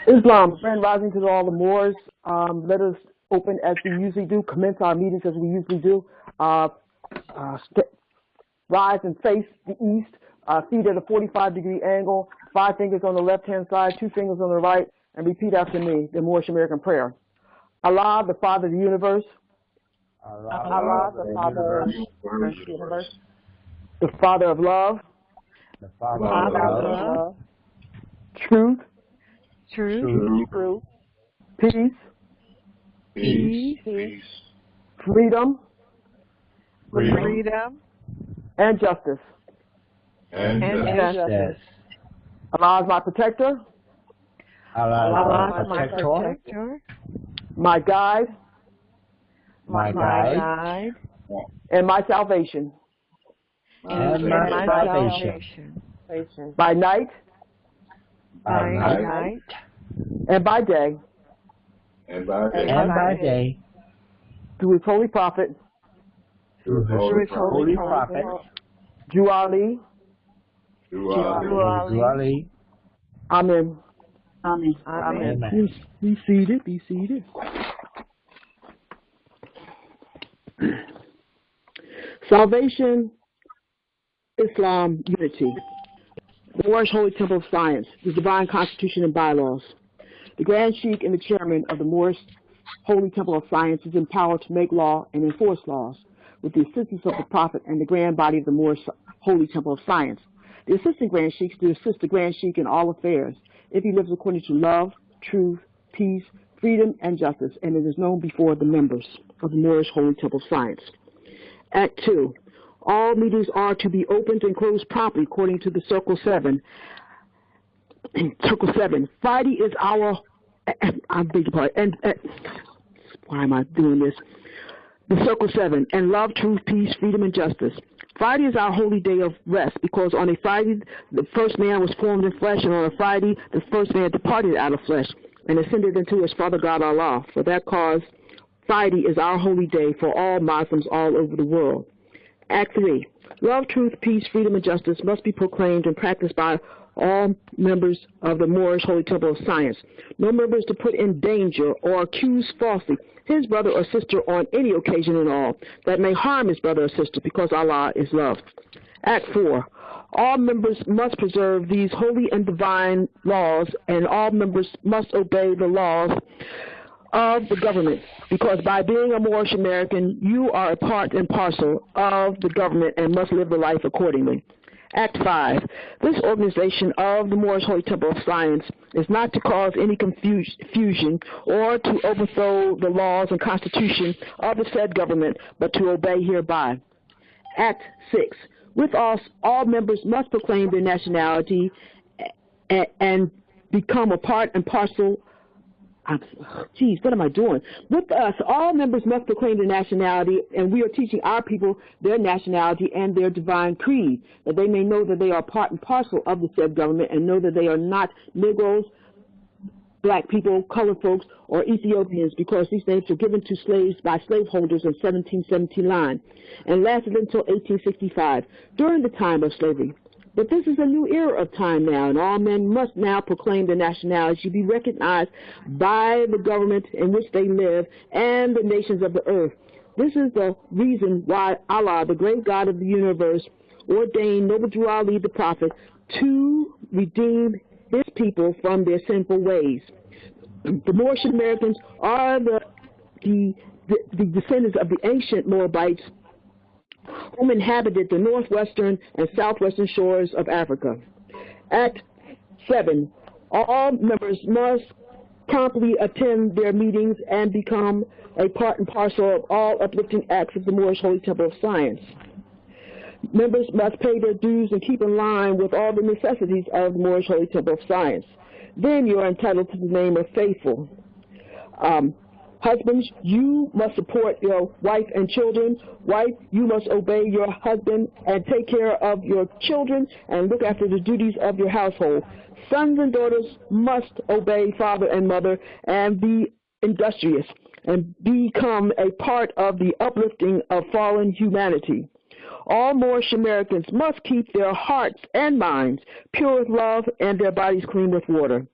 Islam, Grand Rising to all the Moors. Let us open as we usually do, commence our meetings as we usually do. Rise and face the east, feet at a 45-degree angle, 5 fingers on the left-hand side, 2 fingers on the right, and repeat after me, the Moorish American prayer. Allah, the Father of the universe. Allah, the Father of the universe. The Father of love. The Father of love. Truth. Truth. Peace. Freedom. And justice. Allah is my protector. Allah is my protector. My guide. And my salvation. By night. And by day. Through his holy prophet. Jew Ali. Amen. Be seated. Salvation, Islam, unity. The Moorish Holy Temple of Science, the divine constitution and bylaws. The Grand Sheikh and the chairman of the Moorish Holy Temple of Science is empowered to make law and enforce laws with the assistance of the Prophet and the grand body of the Moorish Holy Temple of Science. The assistant Grand Sheikhs to assist the Grand Sheikh in all affairs if he lives according to love, truth, peace, freedom, and justice, and it is known before the members of the Moorish Holy Temple of Science. Act 2. All meetings are to be opened and closed promptly according to the Circle 7. Circle 7. Friday is our, I beg your pardon, why am I doing this? The Circle 7, and love, truth, peace, freedom, and justice. Friday is our holy day of rest because on a Friday the first man was formed in flesh, and on a Friday the first man departed out of flesh and ascended into his Father God Allah. For that cause, Friday is our holy day for all Muslims all over the world. Act 3. Love, truth, peace, freedom, and justice must be proclaimed and practiced by all members of the Moorish Holy Temple of Science. No member is to put in danger or accuse falsely his brother or sister on any occasion at all that may harm his brother or sister, because Allah is love. Act 4. All members must preserve these holy and divine laws, and all members must obey the laws of the government, because by being a Moorish American, you are a part and parcel of the government and must live the life accordingly. Act 5. This organization of the Moorish Holy Temple of Science is not to cause any confusion or to overthrow the laws and constitution of the said government, but to obey hereby. Act 6. With us, all members must proclaim their nationality and become a part and parcel. What am I doing? With us, all members must proclaim their nationality, and we are teaching our people their nationality and their divine creed, that they may know that they are part and parcel of the said government and know that they are not Negroes, black people, colored folks, or Ethiopians, because these names were given to slaves by slaveholders in 1779 and lasted until 1865, during the time of slavery. But this is a new era of time now, and all men must now proclaim their nationality to be recognized by the government in which they live and the nations of the earth. This is the reason why Allah, the great God of the universe, ordained Noble Jew Ali the Prophet to redeem his people from their sinful ways. The Moorish Americans are the descendants of the ancient Moabites whom inhabited the northwestern and southwestern shores of Africa. Act 7. All members must promptly attend their meetings and become a part and parcel of all uplifting acts of the Moorish Holy Temple of Science. Members must pay their dues and keep in line with all the necessities of the Moorish Holy Temple of Science. Then you are entitled to the name of faithful. Husbands, you must support your wife and children. Wife, you must obey your husband and take care of your children and look after the duties of your household. Sons and daughters must obey father and mother and be industrious and become a part of the uplifting of fallen humanity. All Moorish Americans must keep their hearts and minds pure with love and their bodies clean with water.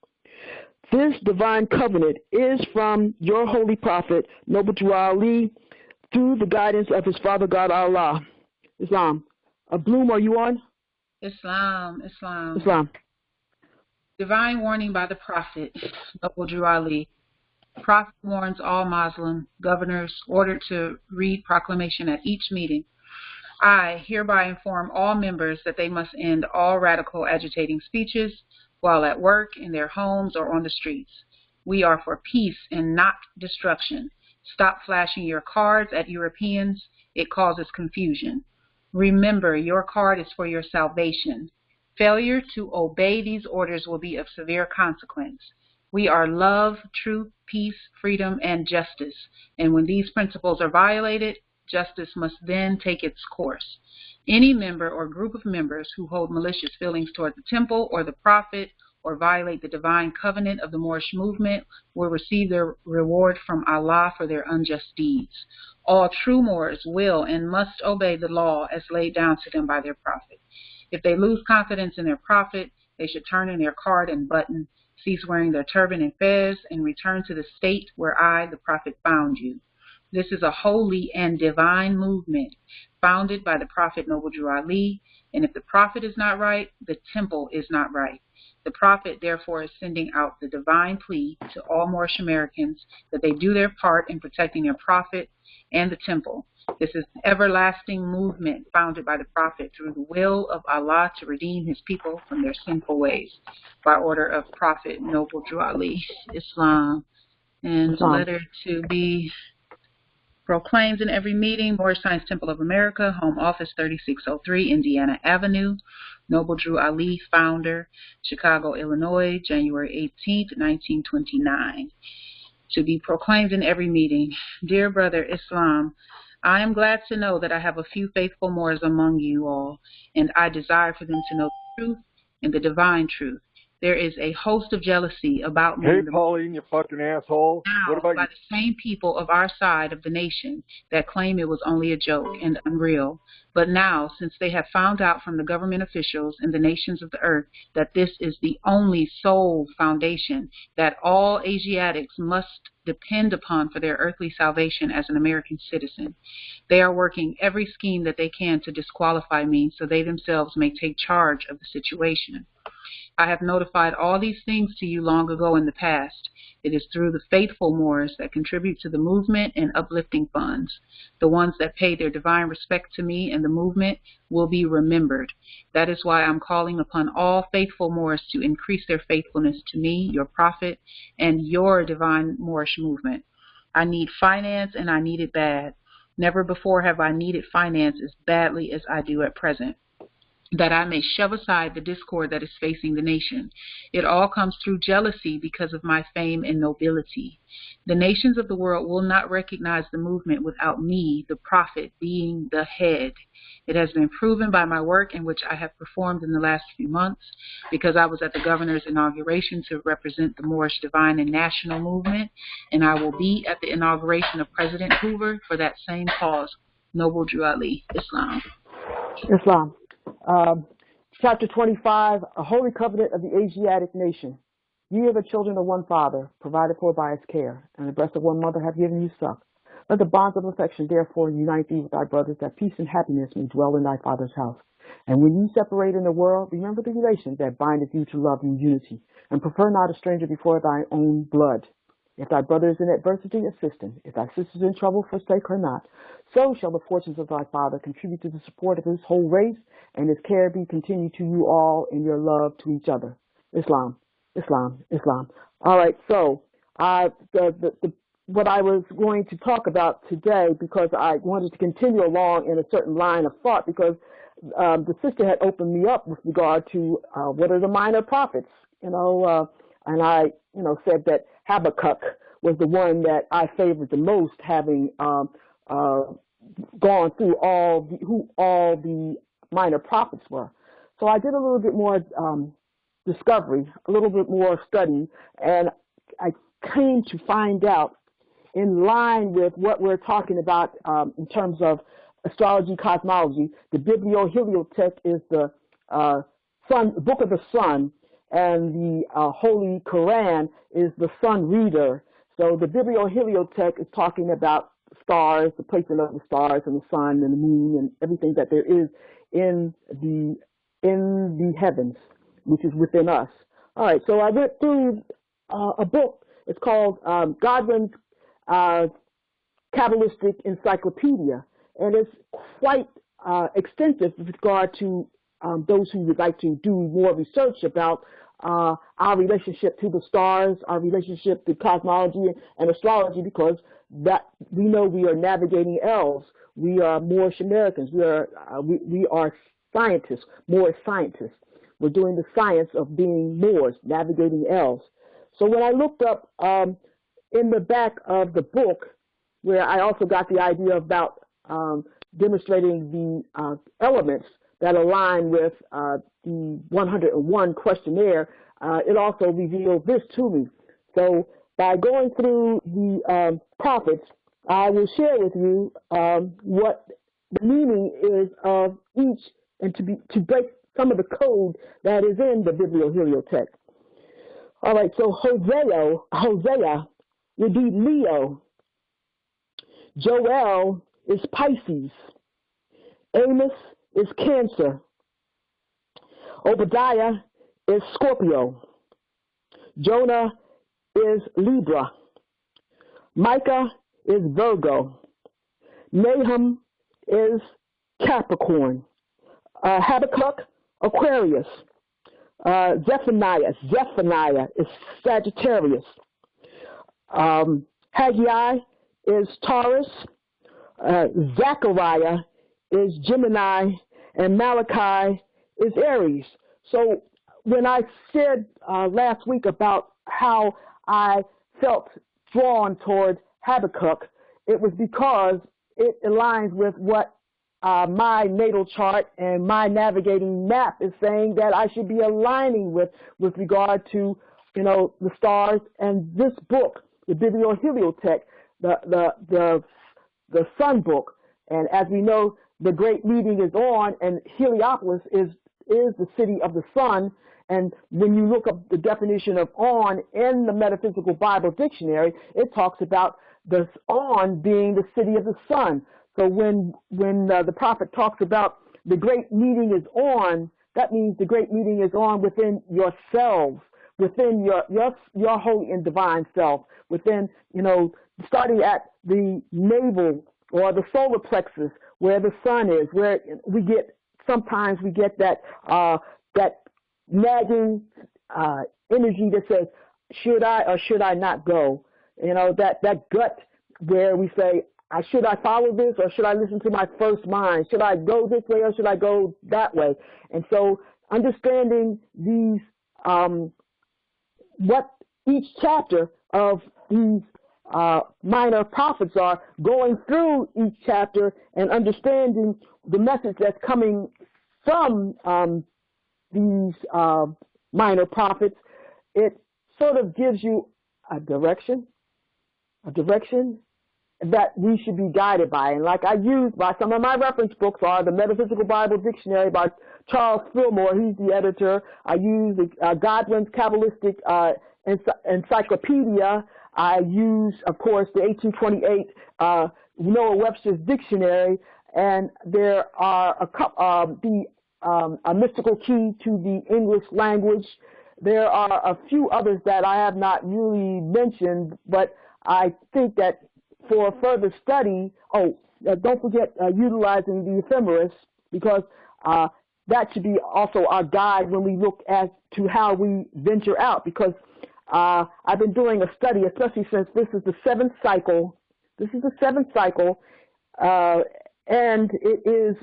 This divine covenant is from your holy prophet, Noble Drew Ali, through the guidance of his Father God Allah. Islam. Bloom, are you on? Islam. Islam. Divine warning by the Prophet, Noble Drew Ali. Prophet warns all Muslim governors ordered to read proclamation at each meeting. I hereby inform all members that they must end all radical agitating speeches while at work, in their homes, or on the streets. We are for peace and not destruction. Stop flashing your cards at Europeans. It causes confusion. Remember, your card is for your salvation. Failure to obey these orders will be of severe consequence. We are love, truth, peace, freedom, and justice. And when these principles are violated, justice must then take its course. Any member or group of members who hold malicious feelings toward the temple or the prophet or violate the divine covenant of the Moorish movement will receive their reward from Allah for their unjust deeds. All true Moors will and must obey the law as laid down to them by their prophet. If they lose confidence in their prophet, they should turn in their card and button, cease wearing their turban and fez, and return to the state where I, the prophet, found you. This is a holy and divine movement founded by the Prophet Noble Drew Ali, and if the prophet is not right, the temple is not right. The prophet, therefore, is sending out the divine plea to all Moorish Americans that they do their part in protecting their prophet and the temple. This is an everlasting movement founded by the prophet through the will of Allah to redeem his people from their sinful ways. By order of Prophet Noble Drew Ali, Islam. And the letter to be proclaimed in every meeting, Moorish Science Temple of America, Home Office 3603 Indiana Avenue. Noble Drew Ali, founder, Chicago, Illinois, January 18th, 1929. To be proclaimed in every meeting. Dear brother Islam, I am glad to know that I have a few faithful Moors among you all, and I desire for them to know the truth and the divine truth. There is a host of jealousy about me. Hey, Pauline, you fucking asshole. Now, What about by you? the same people of our side of the nation that claim it was only a joke and unreal. But now, since they have found out from the government officials in the nations of the earth that this is the only sole foundation that all Asiatics must depend upon for their earthly salvation as an American citizen, they are working every scheme that they can to disqualify me so they themselves may take charge of the situation. I have notified all these things to you long ago in the past. It is through the faithful Moors that contribute to the movement and uplifting funds. The ones that pay their divine respect to me and the movement will be remembered. That is why I'm calling upon all faithful Moors to increase their faithfulness to me, your prophet, and your divine Moorish movement. I need finance, and I need it bad. Never before have I needed finance as badly as I do at present, that I may shove aside the discord that is facing the nation. It all comes through jealousy because of my fame and nobility. The nations of the world will not recognize the movement without me, the prophet, being the head. It has been proven by my work in which I have performed in the last few months, because I was at the governor's inauguration to represent the Moorish divine and national movement, and I will be at the inauguration of President Hoover for that same cause. Noble Drew Ali, Islam. Islam. Chapter 25, a holy covenant of the Asiatic nation. Ye are the children of one father, provided for by his care, and the breast of one mother have given you suck. Let the bonds of affection therefore unite thee with thy brothers, that peace and happiness may dwell in thy father's house. And when ye separate in the world, remember the relation that bindeth you to love and unity, and prefer not a stranger before thy own blood. If thy brother is in adversity, assist him. If thy sister is in trouble, forsake her not. So shall the fortunes of thy father contribute to the support of his whole race, and his care be continued to you all in your love to each other. Islam, Islam, Islam. All right, so what I was going to talk about today, because I wanted to continue along in a certain line of thought, because the sister had opened me up with regard to what are the minor prophets, and I, said that Habakkuk was the one that I favored the most, having gone through who all the minor prophets were. So I did a little bit more discovery, a little bit more study, and I came to find out, in line with what we're talking about in terms of astrology, cosmology, the biblios heliotec is the book of the sun, and the Holy Quran is the sun reader. So the biblios heliotec is talking about stars, the placement of the stars and the sun and the moon and everything that there is in the heavens, which is within us. All right, so I went through a book. It's called Godwin's Kabalistic Encyclopedia, and it's quite extensive with regard to those who would like to do more research about our relationship to the stars, our relationship to cosmology and astrology, because that we know we are navigating elves. We are Moorish Americans. We are scientists, Moorish scientists. We're doing the science of being Moors, navigating elves. So when I looked up in the back of the book, where I also got the idea about demonstrating the elements that align with the 101 questionnaire, it also revealed this to me. So by going through the prophets, I will share with you what the meaning is of each, and to break some of the code that is in the biblios heliotec. All right, so Hosea would be Leo. Joel is Pisces. Amos is Cancer. Obadiah is Scorpio. Jonah is Libra. Micah is Virgo. Nahum is Capricorn. Habakkuk, Aquarius. Zephaniah is Saggitarius. Haggai is Taurus. Zachariah is Gemini, and Malachi is Aries. So when I said last week about how I felt drawn toward Habakkuk, it was because it aligns with what my natal chart and my navigating map is saying that I should be aligning with regard to, the stars. And this book, the biblios heliotec, the sun book, and as we know, the great meeting is on, and Heliopolis is the city of the sun. And when you look up the definition of on in the Metaphysical Bible Dictionary, it talks about the on being the city of the sun. So when the prophet talks about the great meeting is on, that means the great meeting is on within yourselves, within your holy and divine self, within, starting at the navel or the solar plexus where the sun is, where sometimes we get that nagging energy that says, should I or should I not go? That gut where we say, should I follow this or should I listen to my first mind? Should I go this way or should I go that way? And so understanding these, what each chapter of these minor prophets are, going through each chapter and understanding the message that's coming from these minor prophets, it sort of gives you a direction that we should be guided by. And like I used by some of my reference books are the Metaphysical Bible Dictionary by Charles Fillmore. He's the editor. I use Godwin's Kabalistic Encyclopedia. I use, of course, the 1828 Noah Webster's Dictionary, and there are a mystical key to the English language. There are a few others that I have not really mentioned, but I think that for further study, don't forget utilizing the ephemeris, because that should be also our guide when we look as to how we venture out, because I've been doing a study, especially since this is the seventh cycle. This is the seventh cycle, and it is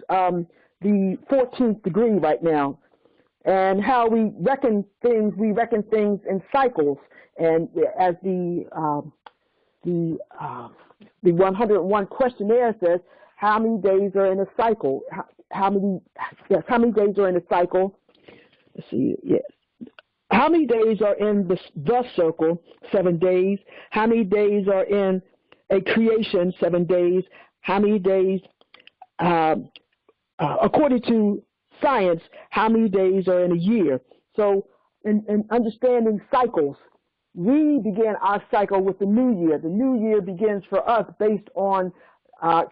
the 14th degree right now. And how we reckon things in cycles. And as the 101 questionnaire says, how many days are in a cycle? How many days are in a cycle? Let's see. Yes. How many days are in the circle? 7 days. How many days are in a creation? 7 days. How many days, according to science, how many days are in a year? So in understanding cycles. We begin our cycle with the new year. The new year begins for us based on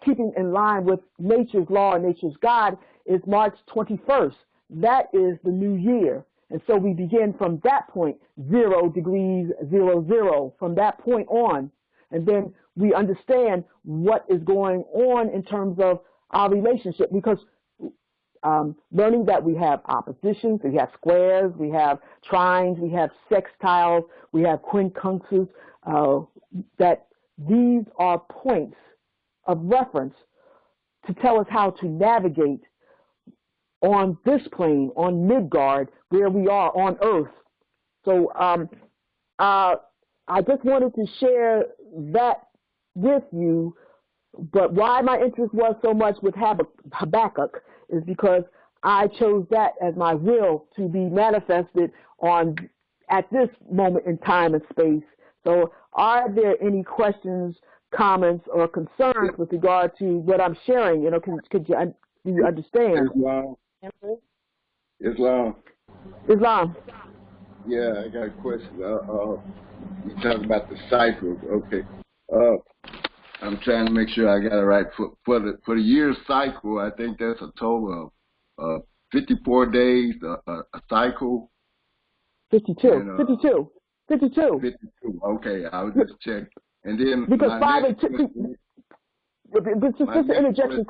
keeping in line with nature's law and nature's God is March 21st. That is the new year. And so we begin from that point, 0 degrees 00, from that point on. And then we understand what is going on in terms of our relationship, because learning that we have oppositions, we have squares, we have trines, we have sextiles, we have quincunxes, that these are points of reference to tell us how to navigate on this plane, on Midgard, where we are on Earth. So I just wanted to share that with you. But why my interest was so much with Habakkuk is because I chose that as my will to be manifested on at this moment in time and space. So are there any questions, comments, or concerns with regard to what I'm sharing? You know, could you understand? Islam. Yeah, I got a question. You talk about the cycles. Okay. I'm trying to make sure I got it right. For the year cycle, I think that's a total of 54 days, a cycle. 52. And, 52. 52. 52. Okay, I was just checking. And then because 5 and 2. Just an interjection.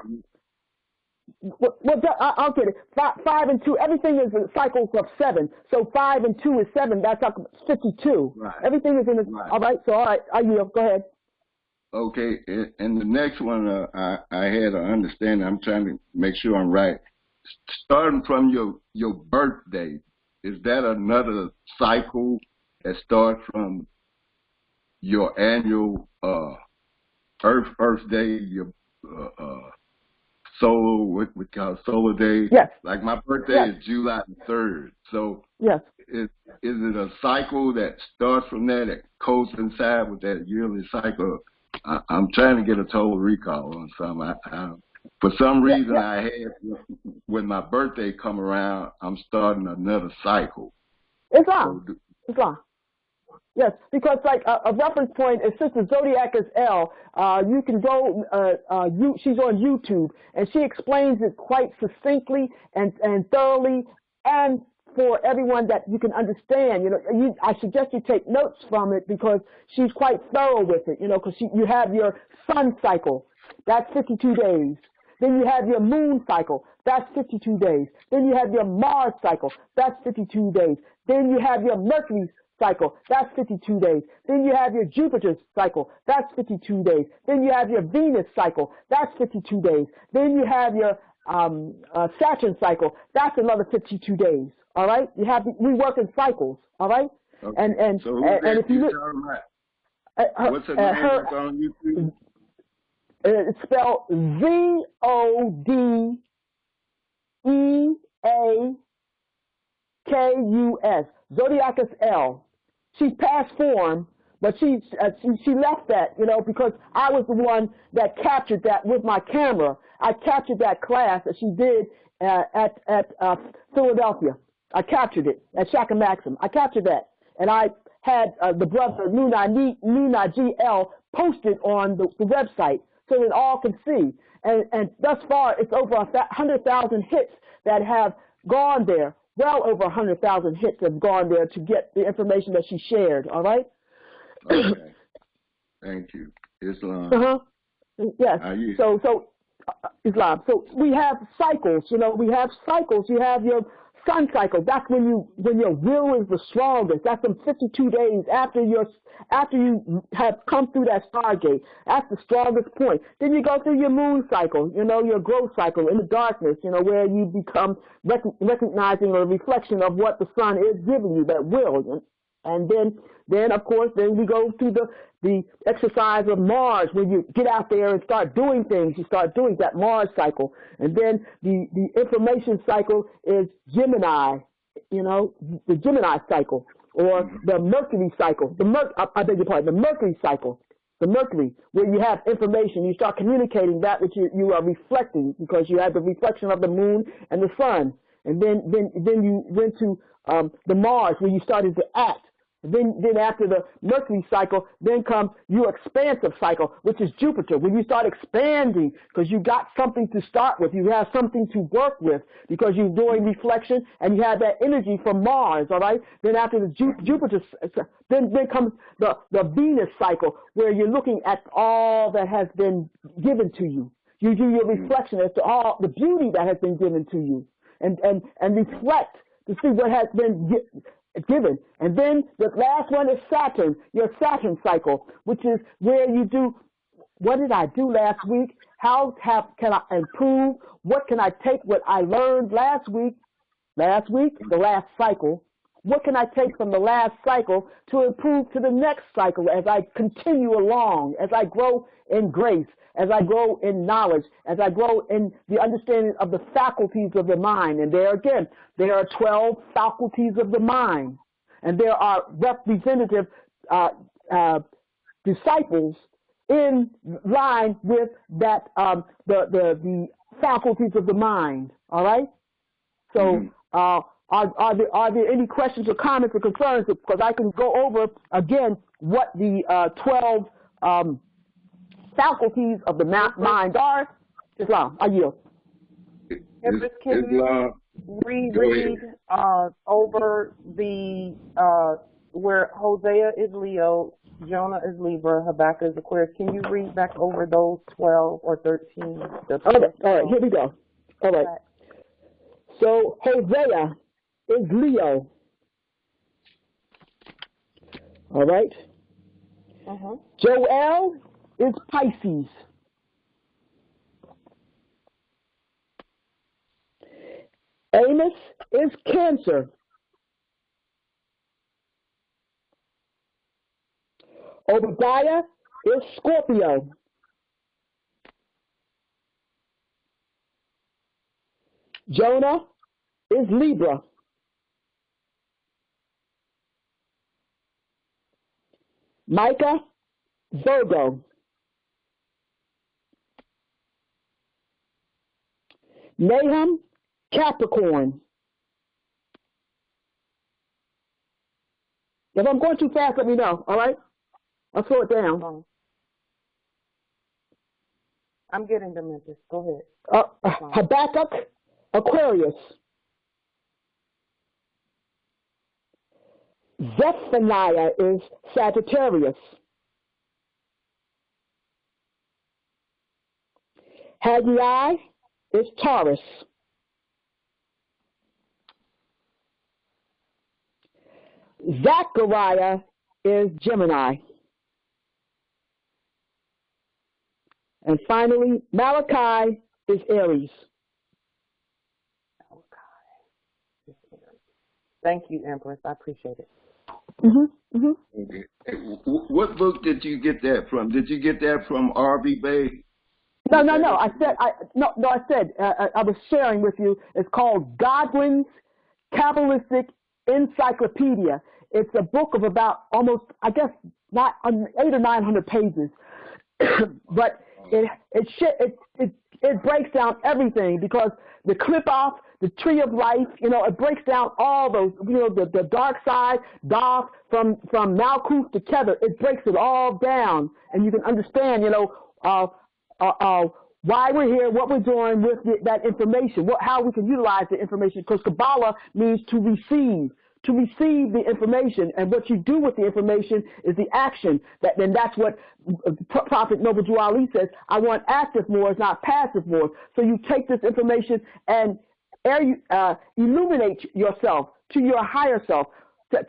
Well, I'll get it. 5 and 2. Everything is a cycle of 7. So 5 and 2 is 7. That's 52. Right. Everything is in the. Right. All right. So all right. I yield. Go ahead. Okay, and the next one I had an understanding. I'm trying to make sure I'm right. Starting from your birthday, is that another cycle that starts from your annual Earth Day, your solar, what we call solar day? Yes. Like my birthday is July the 3rd. So yes. Is it a cycle that starts from that coincides with that yearly cycle? I'm trying to get a total recall on some. For some reason, I had, when my birthday come around, I'm starting another cycle. Islam. Yes, because like a reference point is Sister Zodiac is L. You can go, she's on YouTube, and she explains it quite succinctly and thoroughly, and for everyone that you can understand. You know, I suggest you take notes from it because she's quite thorough with it, you know, because you have your sun cycle, that's 52 days. Then you have your moon cycle, that's 52 days. Then you have your Mars cycle, that's 52 days. Then you have your Mercury cycle, that's 52 days. Then you have your Jupiter cycle, that's 52 days. Then you have your Venus cycle, that's 52 days. Then you have your Saturn cycle, that's another 52 days. All right, we work in cycles. All right, okay. and so and if you look, what's her name on YouTube? It's spelled ZODEAKUS. Zodiac is L. She's past form, but she left that, you know, because I was the one that captured that with my camera. I captured that class that she did at Philadelphia. I captured it at Shaka Maxim. I captured that, and I had the brother Nuna GL posted on the website so that all can see. And thus far, it's over 100,000 hits that have gone there. Well over 100,000 hits have gone there to get the information that she shared. All right. Okay. Thank you, Islam. Yes. So Islam. So we have cycles. You know, we have cycles. You have your sun cycle. That's when your will is the strongest. That's them 52 days after you have come through that stargate. That's the strongest point. Then you go through your moon cycle, you know, your growth cycle in the darkness, you know, where you become recognizing a reflection of what the sun is giving you, that will. And then of course, then we go through the exercise of Mars, when you get out there and start doing things. You start doing that Mars cycle. And then the information cycle is Gemini, you know, the Gemini cycle, or the Mercury cycle. The Mercury cycle. The Mercury, where you have information, you start communicating that which you are reflecting, because you have the reflection of the moon and the sun. And then you went to the Mars, where you started to act. Then after the Mercury cycle, then comes your expansive cycle, which is Jupiter, when you start expanding because you got something to start with. You have something to work with because you're doing reflection and you have that energy from Mars, all right? Then after the Jupiter, then comes the Venus cycle, where you're looking at all that has been given to you. You do your reflection as to all the beauty that has been given to you and reflect to see what has been given. And then the last one is Saturn, your Saturn cycle, which is where you do, what did I do last week? Can I improve? What can I take what I learned last week, the last cycle? What can I take from the last cycle to improve to the next cycle as I continue along, as I grow in grace, as I grow in knowledge, as I grow in the understanding of the faculties of the mind? And there again, there are 12 faculties of the mind, and there are representative disciples in line with that the faculties of the mind. All right. So, are there any questions or comments or concerns? Because I can go over again what the 12 faculties of the mind are. Islam, I yield. Empress, can you reread over the where Hosea is Leo, Jonah is Libra, Habakkuk is Aquarius? Can you read back over those 12 or 13? All right, here we go. All right. So Hosea is Leo. All right. Joel is Pisces. Amos is Cancer. Obadiah is Scorpio. Jonah is Libra. Micah, Virgo. Nahum, Capricorn. If I'm going too fast, let me know, all right? I'll slow it down. I'm getting the message. Go ahead. Habakkuk, Aquarius. Zephaniah is Saggitarius. Haggai is Taurus. Zachariah is Gemini. And finally, Malachi is Aries. Thank you, Empress. I appreciate it. Okay. What book did you get that from? Did you get that from R.B. Bay? No. I was sharing with you. It's called Godwin's Kabalistic Encyclopedia. It's a book of about almost, I guess, 800 or 900 pages, but it breaks down everything, because the clip off, the tree of life, it breaks down all those, the dark side, Doth, from Malkuth to Kether. It breaks it all down, and you can understand, why we're here, what we're doing with that information, how we can utilize the information, because Kabbalah means to receive the information, and what you do with the information is the action. Then that's what Prophet Noble Drew Ali says, I want active Moors, not passive Moors. So you take this information and illuminate yourself to your higher self.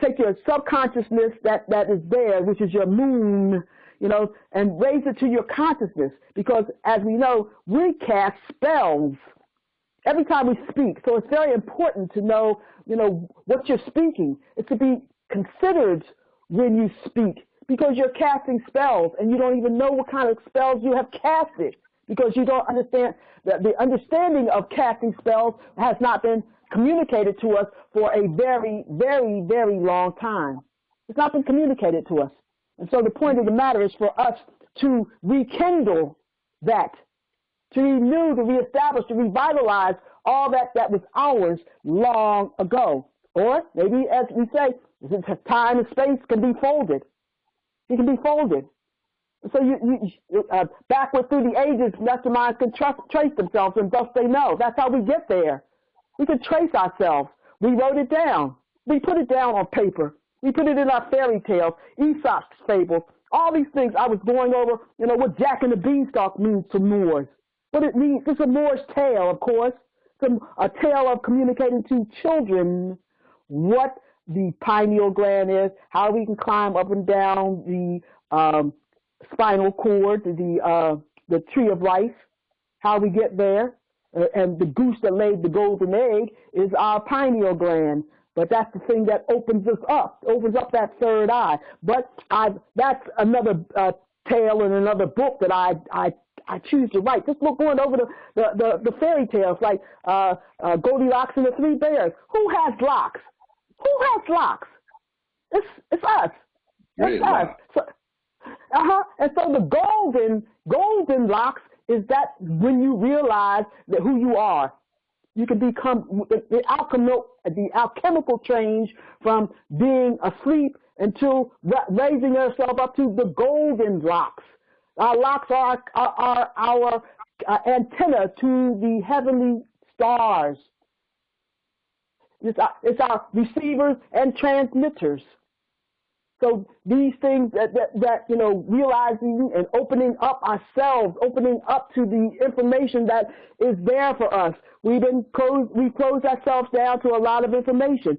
Take your subconsciousness that is there, which is your moon, and raise it to your consciousness, because as we know, we cast spells every time we speak. So it's very important to know, what you're speaking. It's to be considered when you speak, because you're casting spells and you don't even know what kind of spells you have casted, because you don't understand. The understanding of casting spells has not been communicated to us for a very, very, very long time. It's not been communicated to us. And so the point of the matter is for us to rekindle that, to renew, to reestablish, to revitalize all that was ours long ago. Or maybe, as we say, time and space can be folded. It can be folded. So backward through the ages, masterminds can trace themselves, and thus they know. That's how we get there. We can trace ourselves. We wrote it down. We put it down on paper. We put it in our fairy tales, Aesop's fables, all these things. I was going over, what Jack and the Beanstalk means to Moors. What it means, it's a Moorish tale, of course. It's a tale of communicating to children what the pineal gland is, how we can climb up and down the spinal cord, the tree of life, how we get there. And the goose that laid the golden egg is our pineal gland. But that's the thing that opens up that third eye. But that's another tale in another book that I choose to write. Just going over the fairy tales like Goldilocks and the Three Bears. Who has locks? Who has locks? It's us. It's us. So, and so the golden locks is that when you realize that who you are. You can become the alchemical change from being asleep until raising yourself up to the golden locks. Our locks are our antenna to the heavenly stars. It's our receivers and transmitters. So these things that realizing and opening up ourselves, opening up to the information that is there for us. We close ourselves down to a lot of information.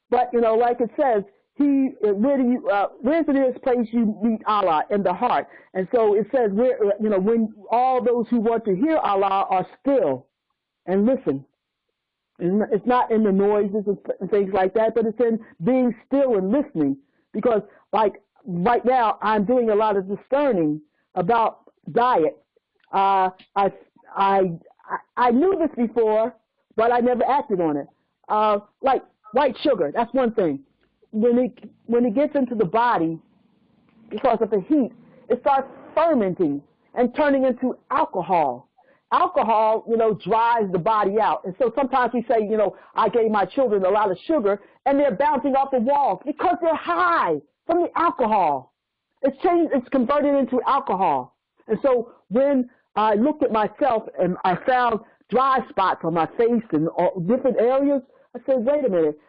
But like it says, where's the nearest place you meet Allah? In the heart. And so it says when all those who want to hear Allah are still and listen. It's not in the noises and things like that, but it's in being still and listening. Because, like, right now, I'm doing a lot of discerning about diet. I knew this before, but I never acted on it. Like white sugar, that's one thing. When it gets into the body, because of the heat, it starts fermenting and turning into alcohol. Alcohol, dries the body out. And so sometimes we say, I gave my children a lot of sugar, and they're bouncing off the walls because they're high from the alcohol. It's converted into alcohol. And so when I looked at myself and I found dry spots on my face and different areas, I said, wait a minute,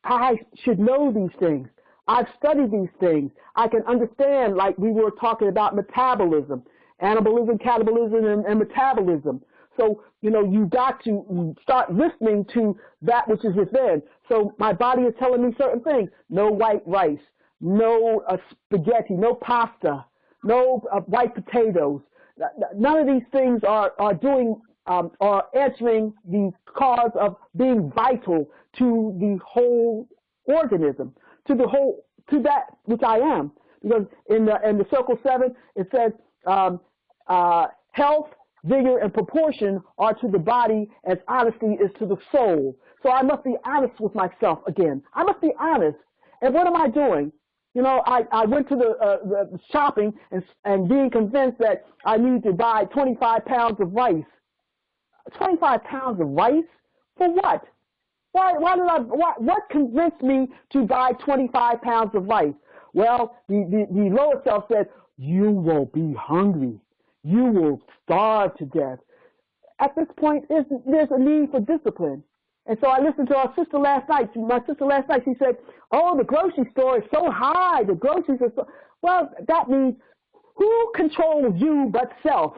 I should know these things. I've studied these things. I can understand, like we were talking about metabolism. Anabolism, catabolism, and metabolism. So, you got to start listening to that which is within. So my body is telling me certain things. No white rice, no spaghetti, no pasta, no white potatoes. None of these things are answering the cause of being vital to the whole organism, to that which I am. Because in the Circle 7, it says, health, vigor, and proportion are to the body as honesty is to the soul. So I must be honest with myself again. I must be honest. And what am I doing? I went to the shopping and being convinced that I need to buy 25 pounds of rice. 25 pounds of rice? For what? What convinced me to buy 25 pounds of rice? Well, the lower self said, you will be hungry. You will starve to death. At this point, there's a need for discipline. And so I listened to our sister last night. My sister last night, she said, oh, the grocery store is so high. The groceries are so... Well, that means who controls you but self?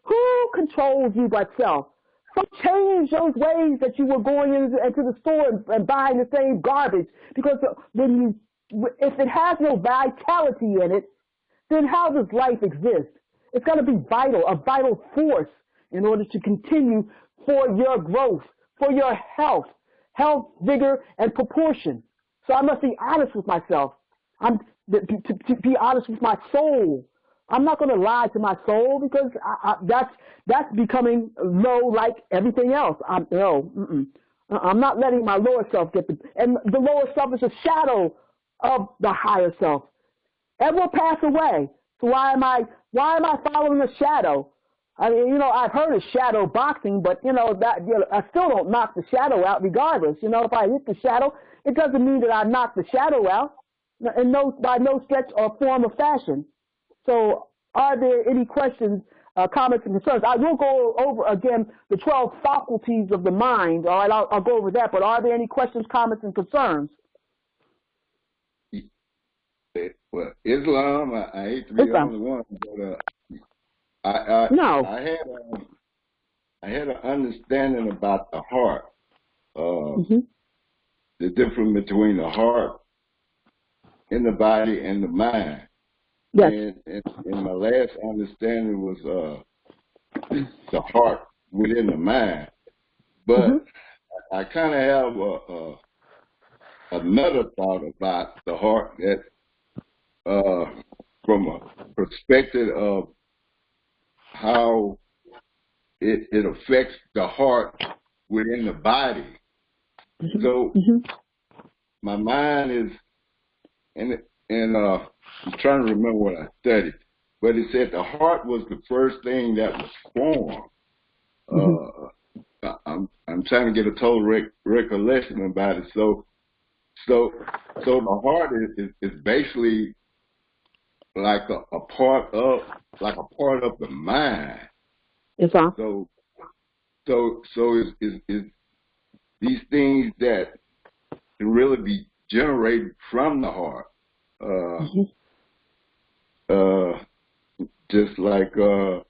Who controls you but self? So change those ways that you were going into the store and buying the same garbage. Because if it has no vitality in it, then how does life exist? It's got to be vital, a vital force in order to continue for your growth, for your health, vigor, and proportion. So I must be honest with myself. To be honest with my soul. I'm not going to lie to my soul because that's becoming low like everything else. I'm not letting my lower self and the lower self is a shadow of the higher self. It will pass away. So why am I following a shadow? I mean, you know, I've heard of shadow boxing, but, you know, that, you know, I still don't knock the shadow out regardless. You know, if I hit the shadow, it doesn't mean that I knock the shadow out, and no, by no stretch or form of fashion. So are there any questions, comments, and concerns? I will go over, again, the 12 faculties of the mind. All right, I'll go over that. But are there any questions, comments, and concerns? Well, Islam, I hate to be the only one, but I had an understanding about the heart, the difference between the heart in the body and the mind. Yes. And my last understanding was the heart within the mind. But I kind of have another thought about the heart that, from a perspective of how it affects the heart within the body. So my mind is, and I'm trying to remember what I studied, but it said the heart was the first thing that was formed. I'm trying to get a total recollection about it. So the heart is basically like a part of the mind. Yes, sir. So is these things that can really be generated from the heart. Just like I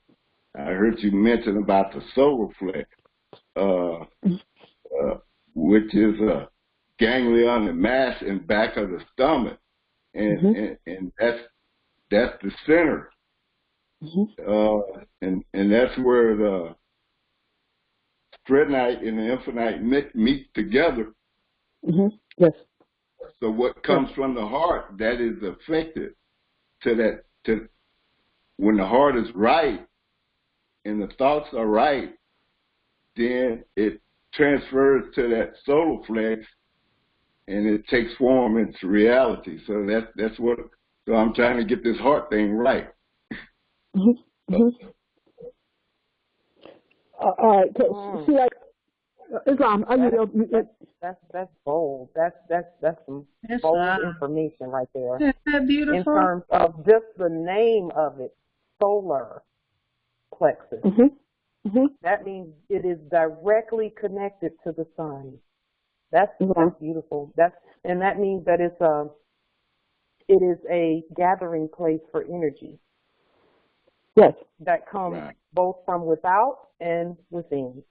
heard you mention about the solar flex, which is a ganglion and mass in back of the stomach, and that's the center, and that's where the strenite and the infinite meet together. Yes. So what comes from the heart, that is affected to when the heart is right and the thoughts are right, then it transfers to that solar flex and it takes form into reality. So that's what. So I'm trying to get this heart thing right. See, like Islam, that's bold. That's some bold information right there. Isn't that beautiful? In terms of just the name of it, solar plexus. That means it is directly connected to the sun. That's beautiful. And that means that it is a gathering place for energy. Yes. That comes both from without and within.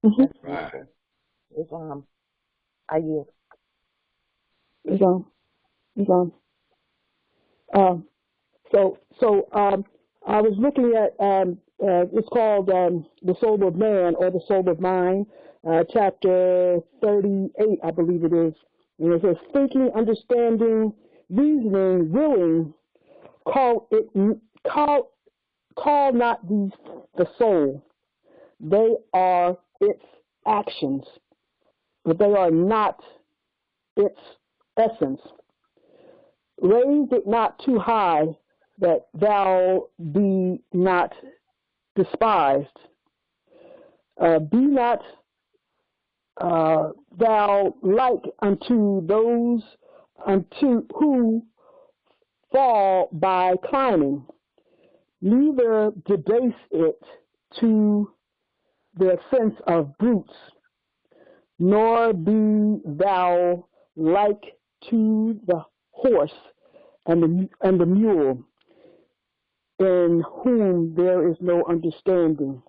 That's beautiful. Islam. I yield. Islam. So I was looking at it's called The Soul of Man or The Soul of Mind, chapter 38, I believe it is. And it says, thinking, understanding, reasoning, willing, call not these the soul. They are its actions, but they are not its essence. Raise it not too high, that thou be not despised. Be not thou like unto those unto who fall by climbing, neither debase it to the sense of brutes, nor be thou like to the horse and the mule, in whom there is no understanding.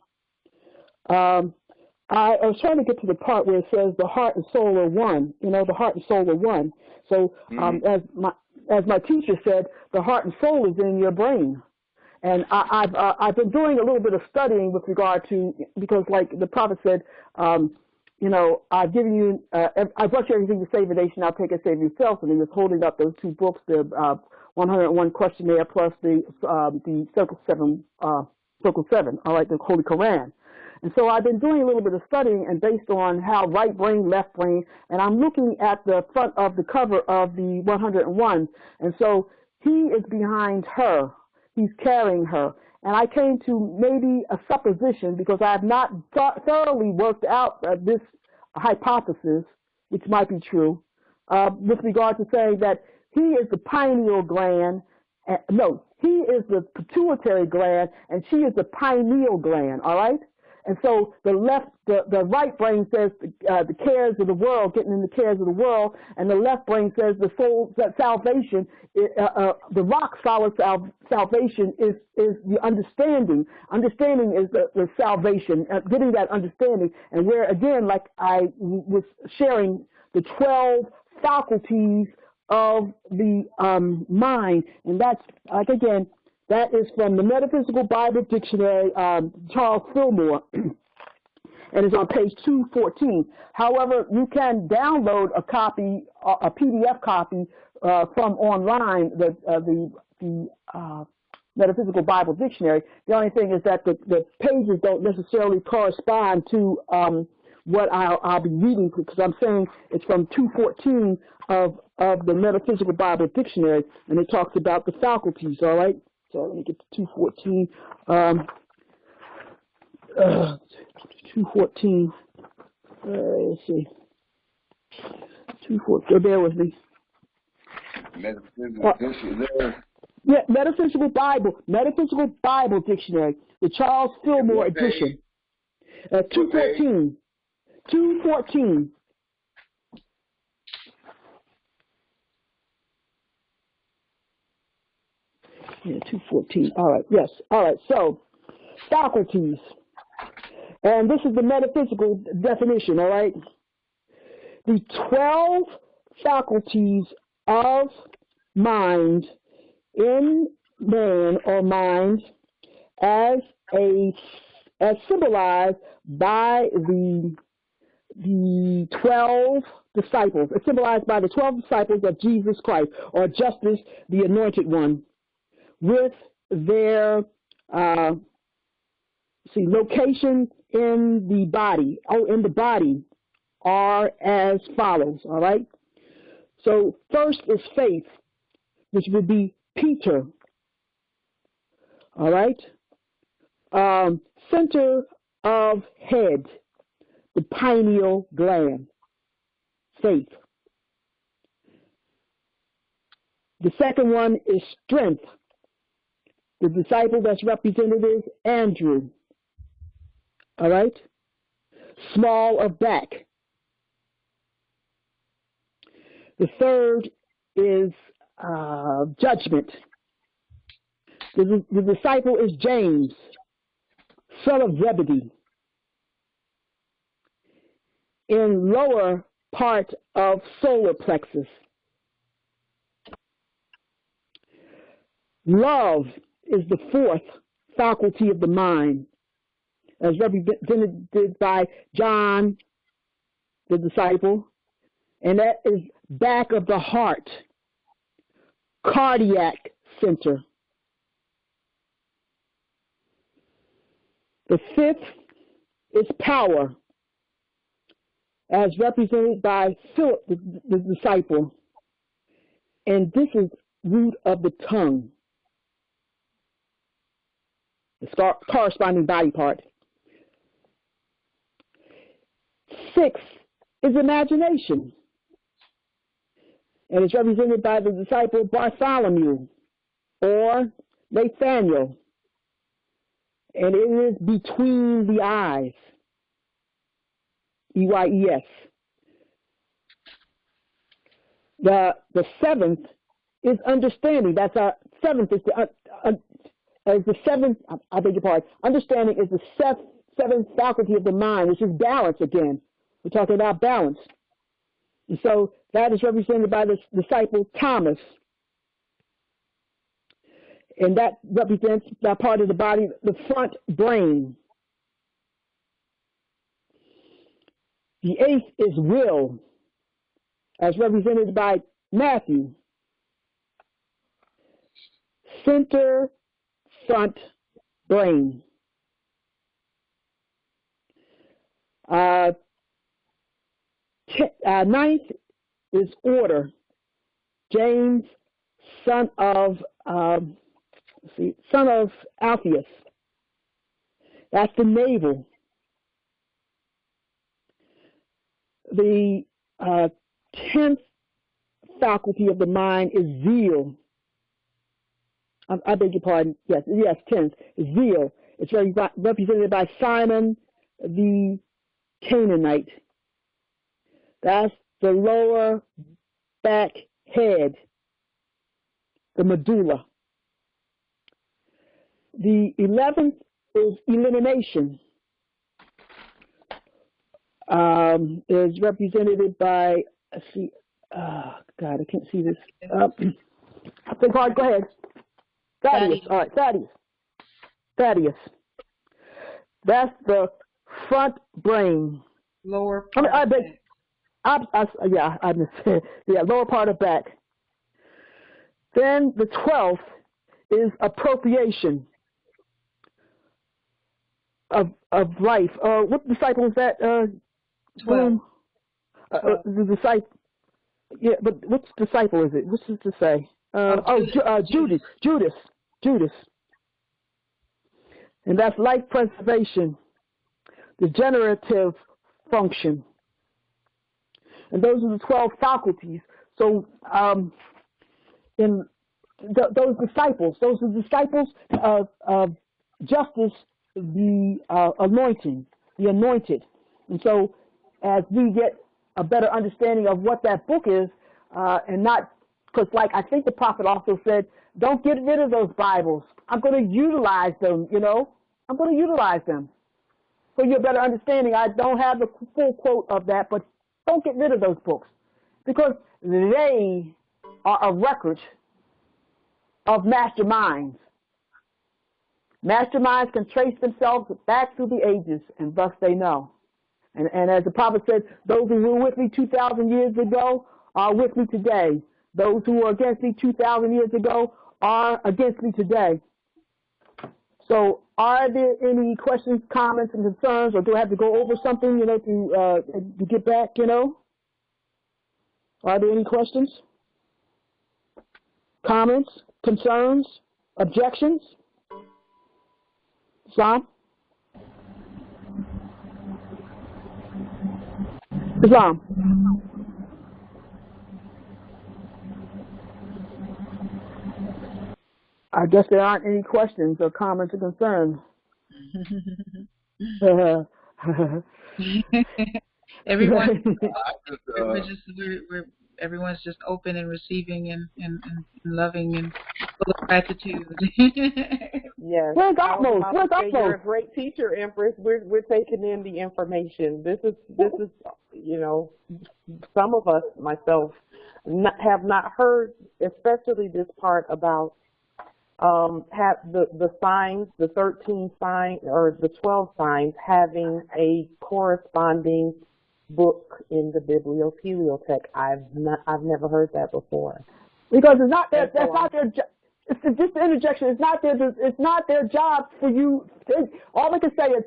I was trying to get to the part where it says the heart and soul are one. You know, the heart and soul are one. So as my teacher said, the heart and soul is in your brain. And I've been doing a little bit of studying with regard to, because like the prophet said, you know, I've given you, I've brought you everything to save a nation, I'll take it, save yourself. And he was holding up those two books, the 101 questionnaire plus the Circle 7, all right, the Holy Quran. And so I've been doing a little bit of studying, and based on how right brain, left brain, and I'm looking at the front of the cover of the 101. And so he is behind her. He's carrying her. and I came to maybe a supposition because I have not thoroughly worked out this hypothesis, which might be true, with regard to saying that he is the pineal gland. No, he is the pituitary gland, and she is the pineal gland. All right. And so the right brain says the cares of the world, getting in the cares of the world, and the left brain says the soul, that salvation, the rock solid salvation is the understanding. Understanding is the salvation, getting that understanding. And where, again, like I was sharing, the 12 faculties of the mind, and that's, like, again, that is from the Metaphysical Bible Dictionary, Charles Fillmore, and it's on page 214. However, you can download a copy, a PDF copy from online, the Metaphysical Bible Dictionary. The only thing is that the pages don't necessarily correspond to what I'll be reading, because I'm saying it's from 214 of the Metaphysical Bible Dictionary, and it talks about the faculties, all right? So let me get to 214. 214. Let's see. 214. Bear with me. Yeah, Metaphysical Bible Dictionary, the Charles Fillmore edition. 214. 214. Yeah, 214. All right, yes. All right, so faculties. And this is the metaphysical definition, all right? The 12 faculties of mind in man or mind as symbolized by the 12 disciples. It's symbolized by the 12 disciples of Jesus Christ, or Justice, the Anointed One, with their location in the body. In the body are as follows, all right? So first is faith, which would be Peter, all right? Center of head, the pineal gland, faith. The second one is strength. The disciple that's represented is Andrew, all right? Small of back. The third is judgment. The disciple is James, son of Zebedee. In lower part of solar plexus. Love is the fourth faculty of the mind, as represented by John, the disciple, and that is back of the heart, cardiac center. The fifth is power, as represented by Philip, the disciple, and this is root of the tongue, the corresponding body part. Six is imagination, and it's represented by the disciple Bartholomew or Nathaniel, and it is between the eyes, EYES. The seventh is understanding. That's our seventh is the seventh. I beg your pardon. Understanding is the seventh faculty of the mind, which is balance again. We're talking about balance. And so that is represented by the disciple Thomas. And that represents that part of the body, the front brain. The eighth is will, as represented by Matthew. Center, front, brain. Ninth is order. James, son of see, son of Alpheus. That's the navel. The 10th faculty of the mind is zeal. I beg your pardon. Yes, 10th is zeal. It's represented by Simon the Canaanite. That's the lower back head, the medulla. The 11th is elimination. Is represented by, let's see, God, I can't see this. Go ahead. Thaddeus. All right, Thaddeus. That's the front brain. Lower part. Lower part of back. Then the 12th is appropriation of life. What disciple is that? 12. The disciple. Yeah, but which disciple is it? What's it to say? Judas. And that's life preservation, the generative function. And those are the 12 faculties. So in those are disciples of justice, the anointing, the anointed. And so as we get a better understanding of what that book is, and not, because like I think the prophet also said, don't get rid of those Bibles. I'm going to utilize them, I'm going to utilize them. For your better understanding, I don't have the full quote of that, but don't get rid of those books, because they are a record of masterminds. Masterminds can trace themselves back through the ages, and thus they know. And as the prophet said, those who were with me 2,000 years ago are with me today. Those who were against me 2,000 years ago are against me today. So are there any questions, comments, and concerns, or do I have to go over something, to get back, Are there any questions, comments, concerns, objections? Islam? I guess there aren't any questions or comments or concerns. Everyone's just open and receiving and loving and full of gratitude. Yes. Where's Atmos? You're a great teacher, Empress. We're taking in the information. This is some of us, myself, have not heard, especially this part about have the signs, the 13 signs or the 12 signs having a corresponding book in the biblios, heliotec. I've never heard that before. Because it's not their, that's not their. It's just the interjection. It's not their job for you. All they can say is,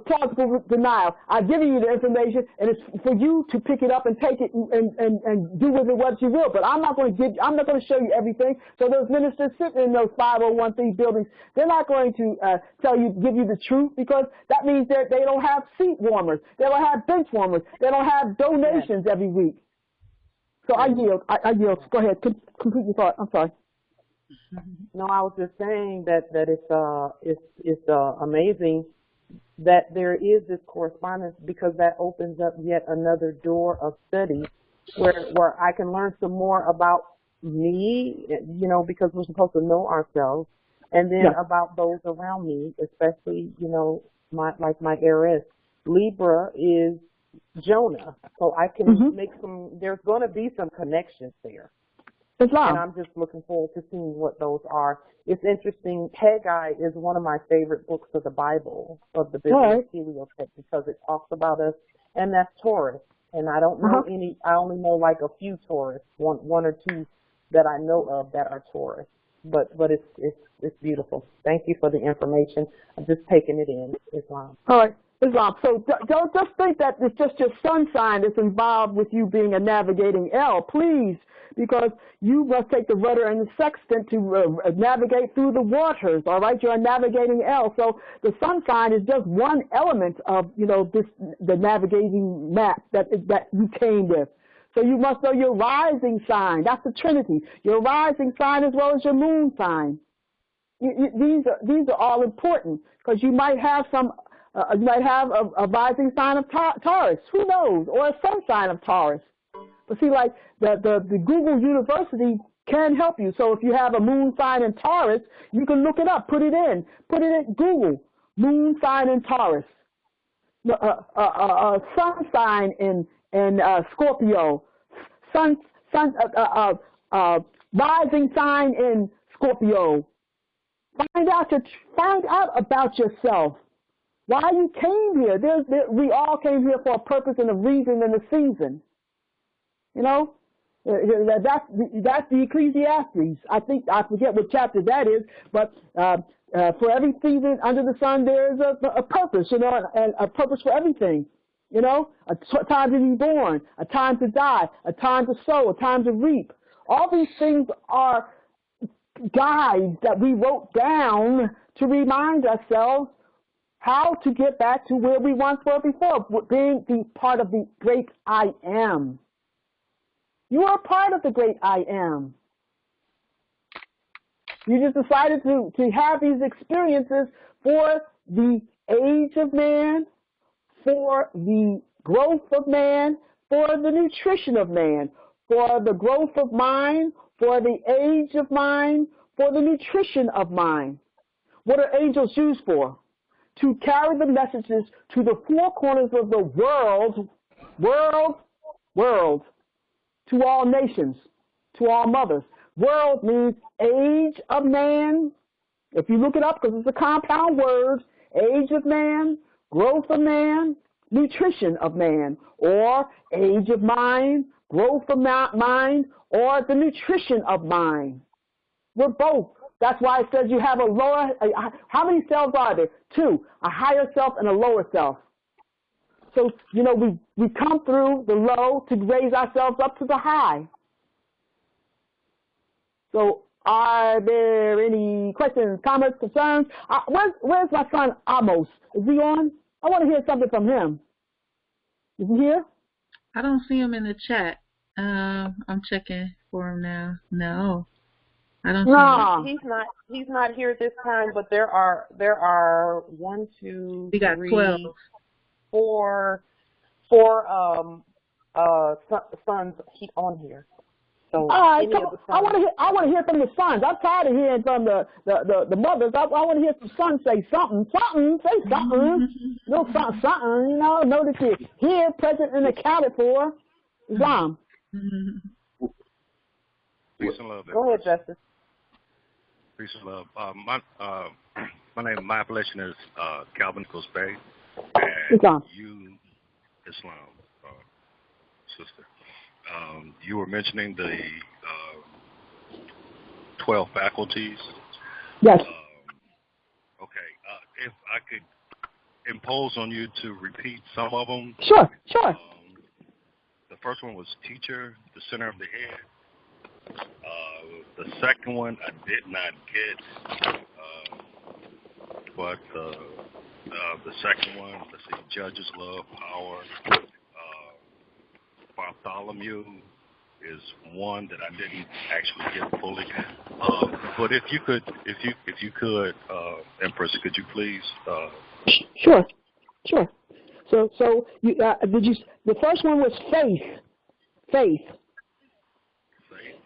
plausible denial. I've given you the information, and it's for you to pick it up and take it and do with it what you will. But I'm not going to show you everything. So those ministers sitting in those 501c buildings, they're not going to give you the truth, because that means that they don't have seat warmers, they don't have bench warmers, they don't have donations every week. So I yield. I yield. Go ahead. Complete your thought. I'm sorry. No, I was just saying that it's amazing that there is this correspondence, because that opens up yet another door of study where I can learn some more about me, because we're supposed to know ourselves, and then about those around me, especially, my heiress. Libra is Jonah, so I can make there's going to be some connections there. Islam. And I'm just looking forward to seeing what those are. It's interesting. Haggai is one of my favorite books of the Bible, of the biblios, heliotec, because it talks about us, and that's Taurus. And I don't know any. I only know like a few Taurus, one or two that I know of that are Taurus. But it's beautiful. Thank you for the information. I'm just taking it in, Islam. All right. Islam. So don't just think that it's just your sun sign that's involved with you being a navigating L, please, because you must take the rudder and the sextant to navigate through the waters, all right? You're a navigating L. So the sun sign is just one element of, the navigating map that you came with. So you must know your rising sign. That's the Trinity. Your rising sign as well as your moon sign. These are all important because you might have a rising sign of Taurus, who knows, or a sun sign of Taurus. But see, like the Google University can help you. So if you have a moon sign in Taurus, you can look it up, put it in Google, moon sign in Taurus, sun sign in Scorpio, rising sign in Scorpio. Find out about yourself. Why you came here. We all came here for a purpose and a reason and a season. That's the Ecclesiastes. I forget what chapter that is, but for every season under the sun there is a purpose, and a purpose for everything. A time to be born, a time to die, a time to sow, a time to reap. All these things are guides that we wrote down to remind ourselves how to get back to where we once were before, being the part of the great I am. You are part of the great I am. You just decided to have these experiences for the age of man, for the growth of man, for the nutrition of man, for the growth of mind, for the age of mind, for the nutrition of mind. What are angels used for? To carry the messages to the four corners of the world, to all nations, to all mothers. World means age of man. If you look it up, because it's a compound word, age of man, growth of man, nutrition of man, or age of mind, growth of mind, or the nutrition of mind. We're both. That's why it says you have a lower, how many selves are there? Two, a higher self and a lower self. So, we come through the low to raise ourselves up to the high. So, are there any questions, comments, concerns? Where's my son Amos? Is he on? I want to hear something from him. Is he here? I don't see him in the chat. I'm checking for him now. No, I don't see him. He's not here at this time. But there are 1, 2, we got 3, 12. 4 sons on here. So all right, I want to hear from the sons. I'm tired of hearing from the mothers. I want to hear some sons say something, say something. Something. Know that you're here, present, and accounted for. Islam. Peace and love. Go ahead, Justice. Peace and love. My appellation is Calvin Cosbay, and Islam. Islam, sister. You were mentioning the 12 faculties. Yes. Okay. If I could impose on you to repeat some of them. Sure. The first one was teacher, the center of the head. The second one I did not get, but the second one, let's see, judges, love, power. Bartholomew is one that I didn't actually get fully. But if you could, Empress, could you please? Sure. So you did you? The first one was faith. Faith. Faith.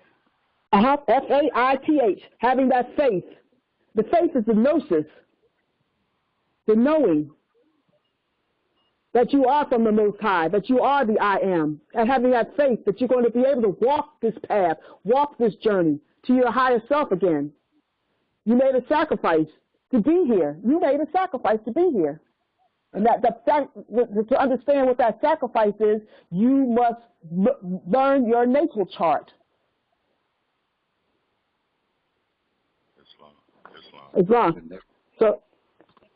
Having that faith. The faith is the gnosis, the knowing that you are from the Most High, that you are the I am, and having that faith that you're going to be able to walk this path, walk this journey to your higher self again. You made a sacrifice to be here. You made a sacrifice to be here. And to understand what that sacrifice is, you must learn your natal chart. Islam. So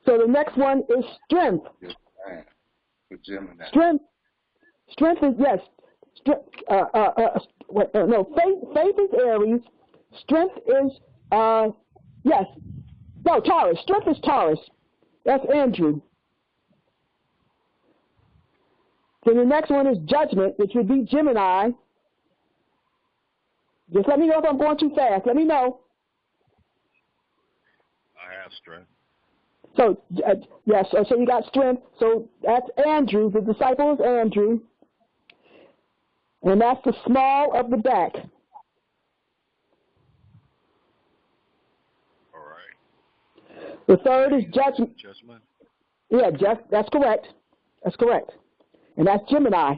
the next one is strength. for Gemini? Strength is, yes. Faith is Aries. Strength is, yes. No, Taurus. Strength is Taurus. That's Andrew. Then the next one is judgment, which would be Gemini. Just let me know if I'm going too fast. Let me know. I have strength. So, yes, so you got strength. So that's Andrew. The disciple is Andrew. And that's the small of the back. All right. The third is judgment. Judgment? Yeah, that's correct. That's correct. And that's Gemini.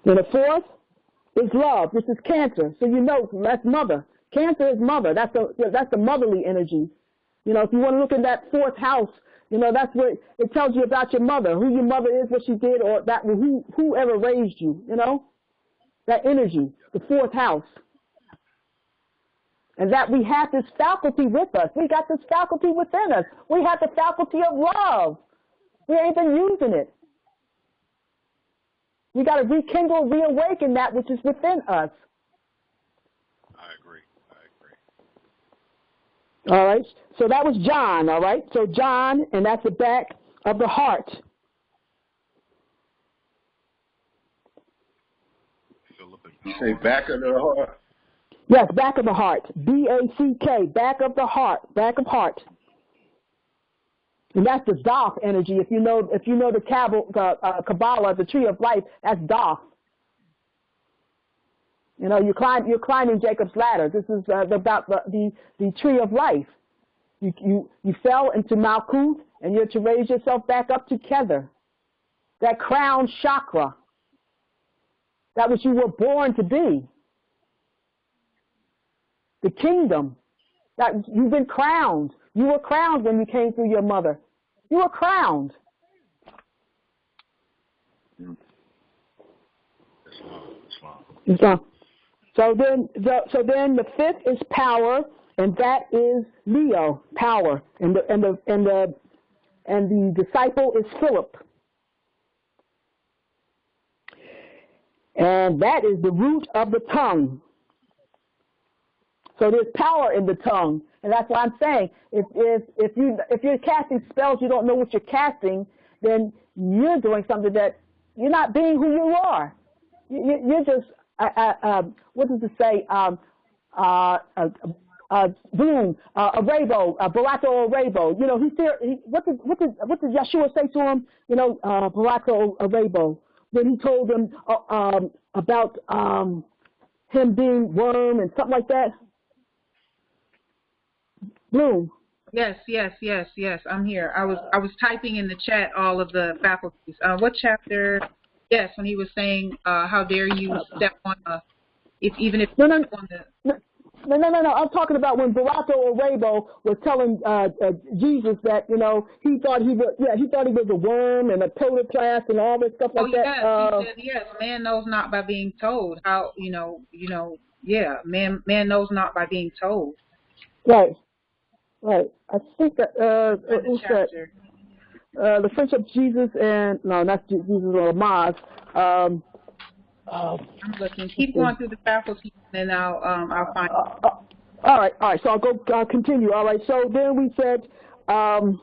Then the fourth is love. This is Cancer. So you know that's mother. Cancer is mother. That's the motherly energy. You know, if you want to look in that fourth house, you know, that's what it tells you about your mother, who your mother is, what she did, or that whoever raised you, you know, that energy, the fourth house. And that we have this faculty with us. We got this faculty within us. We have the faculty of love. We ain't been using it. We got to rekindle, reawaken that which is within us. I agree. All right. So that was John, all right? So John, and that's the back of the heart. You say back of the heart? Yes, back of the heart. B-A-C-K, back of the heart, back of heart. And that's the Doph energy. If you know the Kabbalah, the tree of life, that's Doph. You know, you're climbing Jacob's ladder. This is about the tree of life. You fell into Malkuth, and you're to raise yourself back up together. That crown chakra. That which you were born to be. The kingdom. That you've been crowned. You were crowned when you came through your mother. You were crowned. Islam. So then the fifth is power, and that is Leo, power, and the disciple is Philip, and that is the root of the tongue. So there's power in the tongue, and that's why I'm saying if you're casting spells, you don't know what you're casting, then you're doing something that you're not being who you are. You're just what does it say? Boom, Arabo, Barato Arabo. You know, what did Yeshua say to him? You know, Barato Arabo, when he told him about him being worm and something like that. Bloom. Yes. I'm here. I was typing in the chat all of the faculties. What chapter? Yes, when he was saying, "How dare you step on even if no. on the." No. I'm talking about when Barato Arabo was telling Jesus that, you know, he thought he was a worm and a protoplasm and all this stuff like that. He said, yes, man knows not by being told. How man knows not by being told. Right. I think that what's that? The friendship of Jesus and not Jesus or Maz. I'm looking. Keep going through the faculty, and then I'll find. All right. So I'll continue. All right. So then we said, power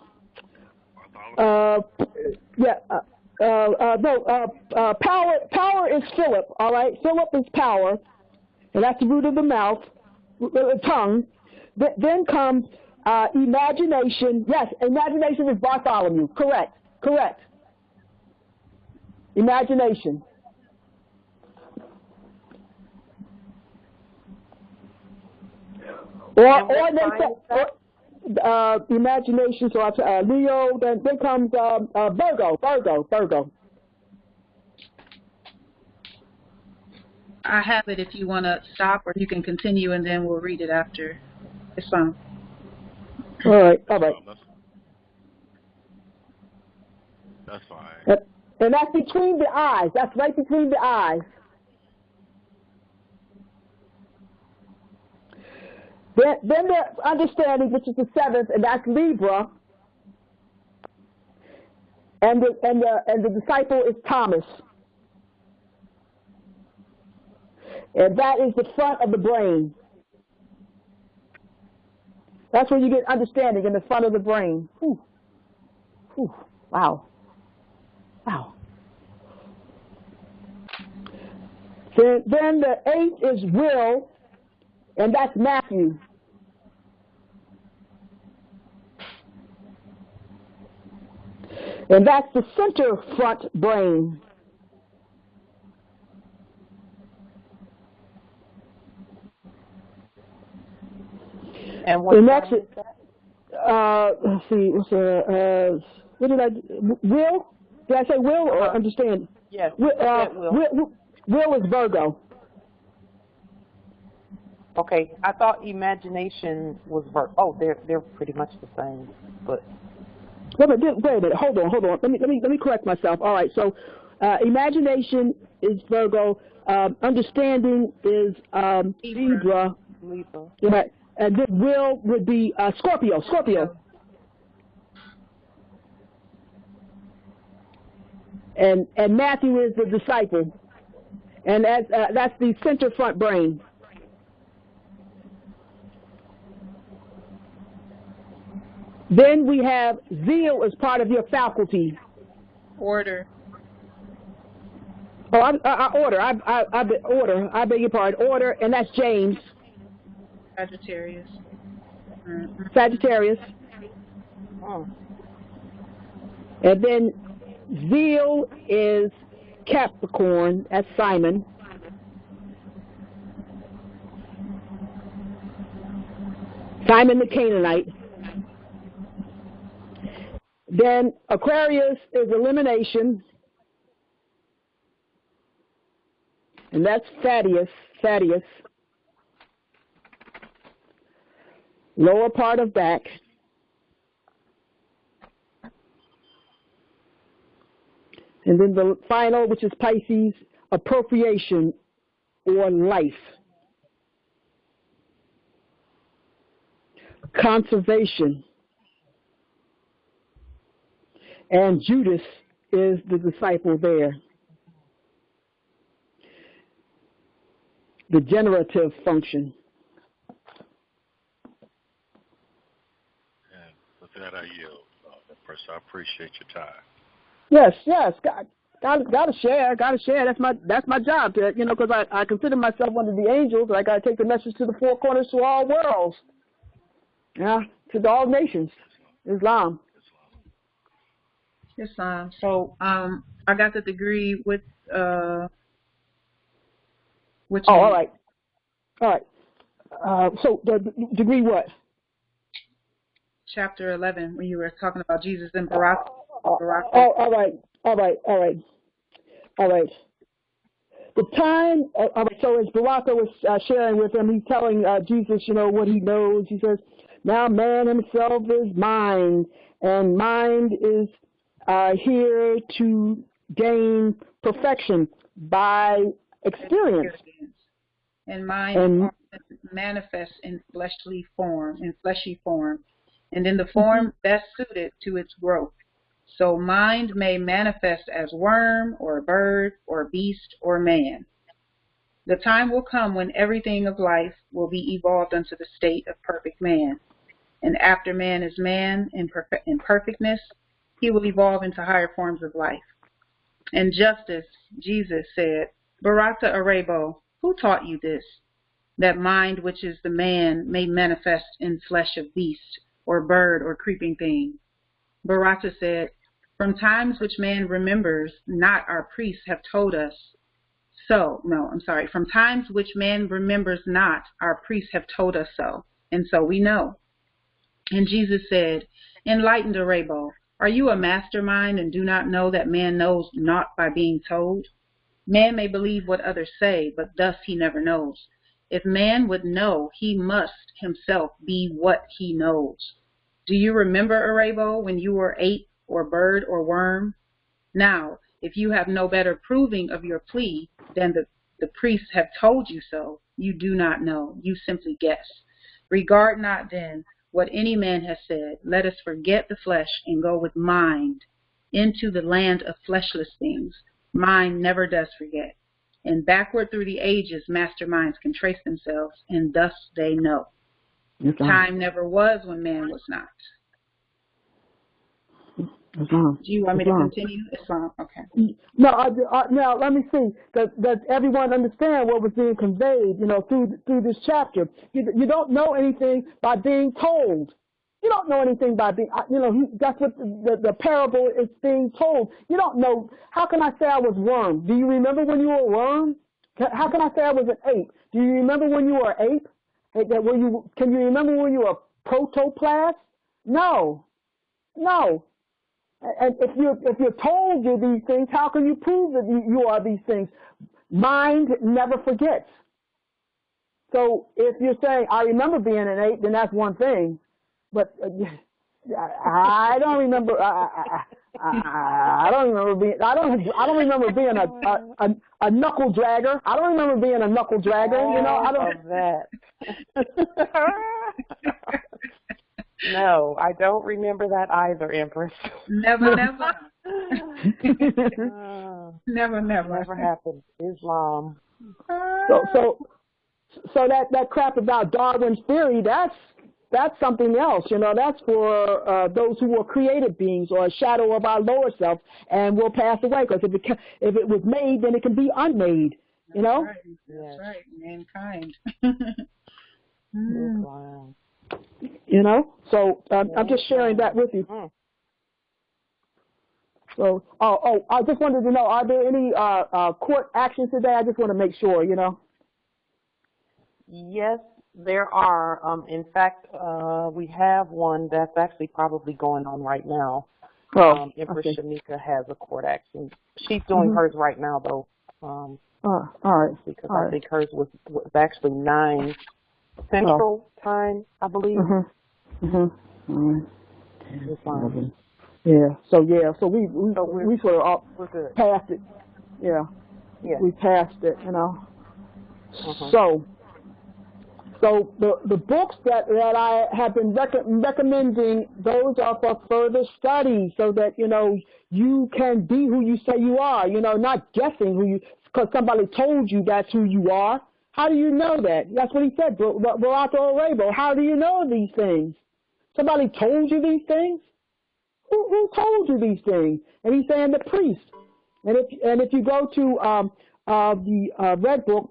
is Philip. All right. Philip is power, and that's the root of the mouth, the tongue. Then comes imagination. Yes, imagination is Bartholomew. Correct. Imagination. Imagination. So Leo. Then comes Virgo. I have it if you want to stop, or you can continue, and then we'll read it after. It's fine. All right. That's fine. And that's between the eyes. That's right between the eyes. Then the understanding, which is the 7th, and that's Libra. And the disciple is Thomas. And that is the front of the brain. That's where you get understanding, in the front of the brain. Whew. Whew. Wow. Wow. Then the 8th is will, and that's Matthew. And that's the center front brain. And what next, let's see, what did I do? Will? Did I say will or understand? Yes. Will is Virgo. Okay, I thought imagination was Virgo. Oh, they're pretty much the same, but. Wait a minute. Hold on. Let me correct myself. All right. So, imagination is Virgo. Understanding is Libra. Right. And then will would be Scorpio. And Matthew is the disciple, and that's the center front brain. Then we have zeal as part of your faculty. Order. Oh, order. Order. I beg your pardon. Order, and that's James. Sagittarius. Mm-hmm. Sagittarius. Oh. And then zeal is Capricorn. That's Simon. Simon the Canaanite. Then Aquarius is elimination, and that's Thaddeus, lower part of back. And then the final, which is Pisces, appropriation or life. Conservation. And Judas is the disciple there. The generative function. And with that, I yield. Empresse, I appreciate your time. Yes. Gotta share. That's my job. Because I consider myself one of the angels. I gotta take the message to the four corners, to all worlds. Yeah, to all nations. Islam. So I got the degree with which. Oh, all right. So the degree what? Chapter 11, when you were talking about Jesus and Barak. Oh, all right. The time. All right. So as Baraka was sharing with him, he's telling Jesus, what he knows. He says, "Now man himself is mind, and mind is here to gain perfection by experience. And mind manifests in fleshy form, and in the form best suited to its growth. So mind may manifest as worm or bird or beast or man. The time will come when everything of life will be evolved unto the state of perfect man. And after man is man in perfectness, he will evolve into higher forms of life." And justice, Jesus said, "Baraka Arabo, who taught you this? That mind which is the man may manifest in flesh of beast, or bird, or creeping thing." Baraka said, "From times which man remembers not, our priests have told us so." From times which man remembers not, our priests have told us so, and so we know. And Jesus said, "Enlightened Arabo, are you a mastermind and do not know that man knows naught by being told? Man may believe what others say, but thus he never knows. If man would know, he must himself be what he knows. Do you remember, Arabo, when you were ape or bird or worm? Now, if you have no better proving of your plea than the priests have told you so, you do not know. You simply guess. Regard not then what any man has said. Let us forget the flesh and go with mind into the land of fleshless things. Mind never does forget. And backward through the ages, masterminds can trace themselves, and thus they know. Time never was when man was not. Islam. Do you want me to continue? Islam, okay. No, now let me see. Does everyone understand what was being conveyed, through this chapter? You don't know anything by being told. You don't know anything by being, that's what the parable is being told. You don't know. How can I say I was worm? Do you remember when you were a worm? How can I say I was an ape? Do you remember when you were an ape? Can you remember when you were a protoplasm? No. And if you're told you these things, how can you prove that you are these things? Mind never forgets. So if you're saying, I remember being an ape, then that's one thing. But I don't remember. I don't remember being. I don't remember being a knuckle dragger. I don't remember being a knuckle dragger. I don't. That. No, I don't remember that either, Empress. Never. Never. Never happened. Islam. So that crap about Darwin's theory, that's something else. That's for those who were created beings or a shadow of our lower self and will pass away. Because if it was made, then it can be unmade. That's right. That's right. Mankind. Wow. So I'm just sharing that with you. So, I just wanted to know, are there any court actions today? I just want to make sure, Yes, there are. In fact, we have one that's actually probably going on right now. Empress Shanika has a court action. She's doing hers right now, though. All right. Because I think hers was actually 9 Central Time, I believe. Yeah. So we sort of all passed it. Yeah. We passed it. So the books that I have been recommending, those are for further study, so that you can be who you say you are. Not guessing because somebody told you that's who you are. How do you know that? That's what he said, Barato Arabo. How do you know these things? Somebody told you these things? Who told you these things? And he's saying the priest. And if you go to the Red Book,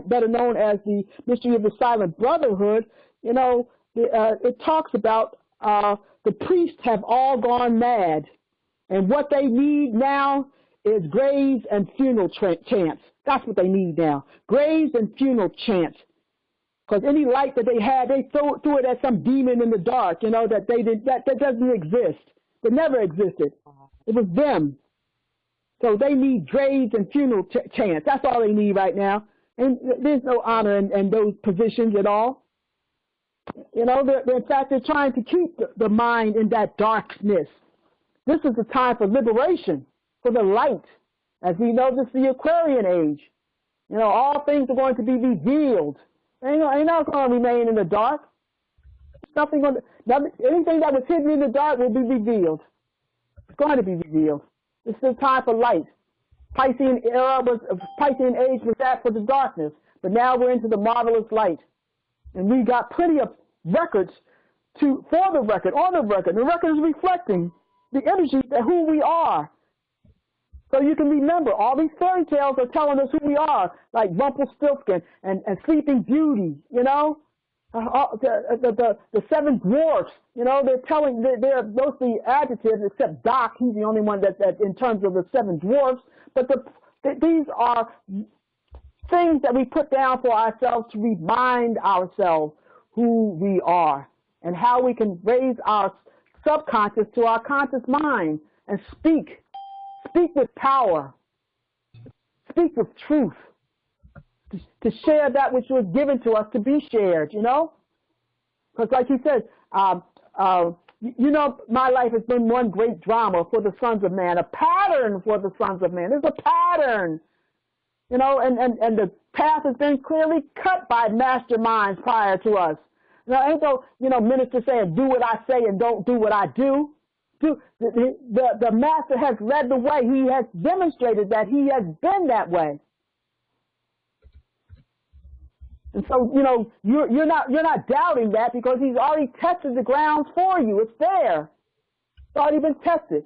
better known as the Mystery of the Silent Brotherhood, it talks about the priests have all gone mad, and what they need now is graves and funeral chants. That's what they need now, graves and funeral chants. Because any light that they had, they threw it at some demon in the dark, that doesn't exist. It never existed. It was them. So they need graves and funeral chants. That's all they need right now. And there's no honor in those positions at all. In fact, they're trying to keep the mind in that darkness. This is the time for liberation, for the light. As we know, this is the Aquarian age. All things are going to be revealed. Ain't not going to remain in the dark. Anything that was hidden in the dark will be revealed. It's going to be revealed. This is the time for light. Piscean age was that for the darkness, but now we're into the marvelous light, and we got plenty of records on the record. The record is reflecting the energy of who we are. So you can remember, all these fairy tales are telling us who we are, like Rumpelstiltskin and Sleeping Beauty, the 7 dwarfs, they're mostly adjectives, except Doc, he's the only one that in terms of the 7 dwarfs, but these are things that we put down for ourselves to remind ourselves who we are and how we can raise our subconscious to our conscious mind and speak with power, speak with truth, to share that which was given to us to be shared, Because like he said, my life has been one great drama for the sons of man, a pattern for the sons of man. There's a pattern, and the path has been clearly cut by masterminds prior to us. ain't no, minister saying, do what I say and don't do what I do. The master has led the way. He has demonstrated that he has been that way. And so, you're not doubting that because he's already tested the grounds for you. It's there. It's already been tested.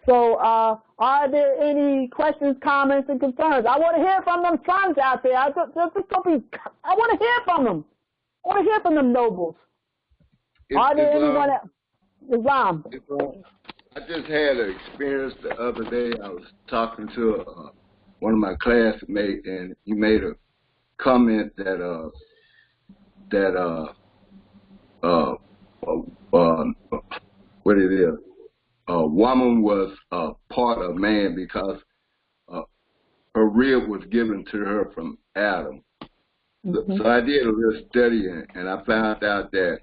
So, are there any questions, comments, and concerns? I want to hear from them sons out there. I want to hear from them. I want to hear from them nobles. Are there anyone else? Islam. I just had an experience the other day. I was talking to one of my classmates, and he made a comment that what it is. A woman was part of man because her rib was given to her from Adam. Mm-hmm. So I did a little studying, and I found out that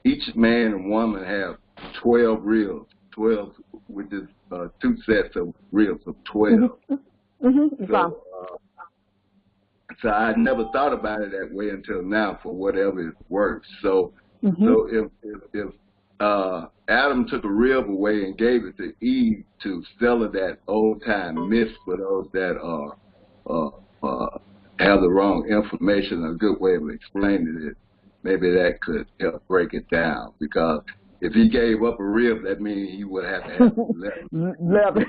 each man and woman have 12 ribs, 12, which is 2 sets of ribs of 12. Mm-hmm. Mm-hmm. So I never thought about it that way until now, for whatever it's worth. So, mm-hmm. So if Adam took a rib away and gave it to Eve to sell her that old time myth for those that have the wrong information, a good way of explaining it, maybe that could help break it down. Because if he gave up a rib, that means he would have to have 11.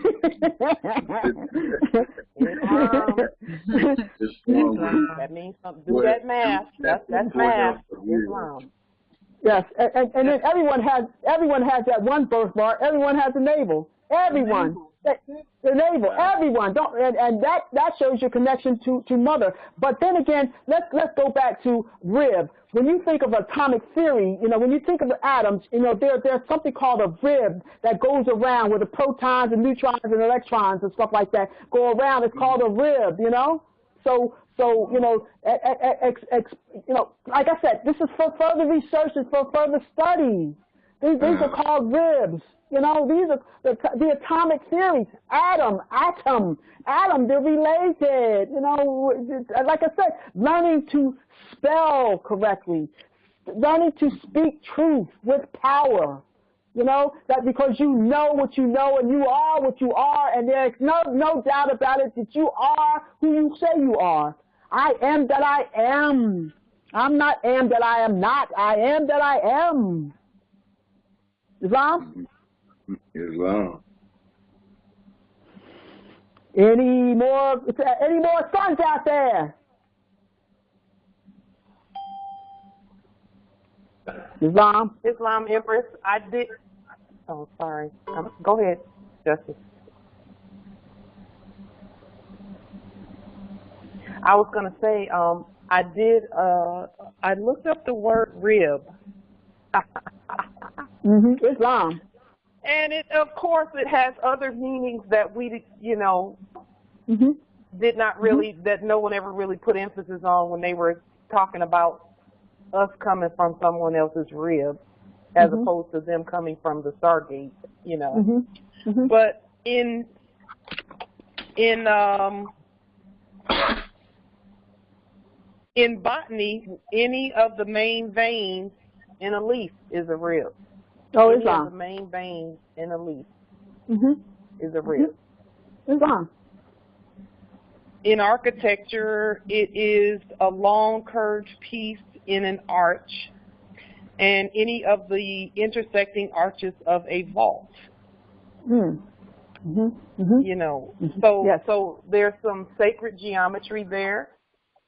That means something. Do that math. That's math. Yes, and then everyone has that one birthmark. Everyone has a navel. Everyone, the navel. Everyone. And that shows your connection to mother. But then again, let's go back to rib. When you think of atomic theory, when you think of the atoms, there's something called a rib that goes around where the protons and neutrons and electrons and stuff like that go around. It's called a rib. So like I said, this is for further research and for further studies. These are called ribs. These are the atomic theories. Atom, they're related. Like I said, learning to spell correctly, learning to speak truth with power. That because you know what you know and you are what you are, and there's no doubt about it that you are who you say you are. I am that I am. I'm not am that I am not. I am that I am. Islam? Islam. Any more sons out there? Islam, Empress. I did. Oh, sorry. Go ahead, Justice. I was going to say, I did. I looked up the word rib. Mm-hmm. Islam. And of course, it has other meanings that we, mm-hmm. did not really, mm-hmm. that no one ever really put emphasis on when they were talking about us coming from someone else's rib, as mm-hmm. opposed to them coming from the Stargate, Mm-hmm. Mm-hmm. But in botany, any of the main veins in a leaf is a rib. Oh, any Islam. of the main veins in a leaf mm-hmm. is a rib. Mm-hmm. Islam. In architecture, it is a long curved piece in an arch, and any of the intersecting arches of a vault. Mm-hmm. Mm-hmm. So yes. So there's some sacred geometry there.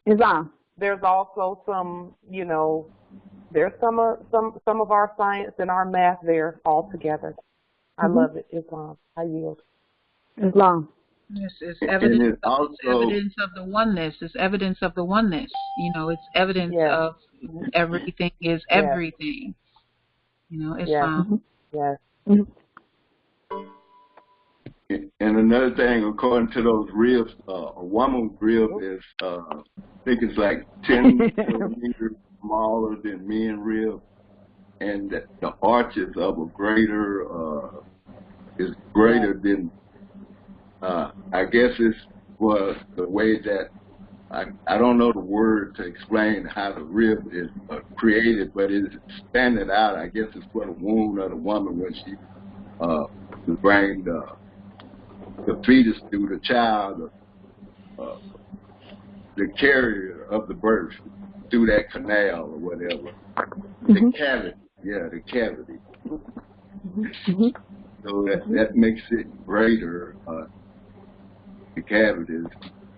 Islam. There's also some, there's some of our science and our math there all together. I mm-hmm. love it. Islam. I yield. Islam. Yes, it's evidence of the oneness. It's evidence of the oneness. It's evidence yes. of everything is everything. Islam. Yes. Mm-hmm. And another thing, according to those ribs, a woman's rib is, I think it's like 10 millimeters smaller than men's rib, and the arches of a greater is greater than. I guess it was the way that I don't know the word to explain how the rib is created, but it's standing out. I guess it's for the womb of the woman when she to bring the fetus through the child, the carrier of the birth through that canal or whatever. The cavity, the cavity. So that makes it greater, the cavities.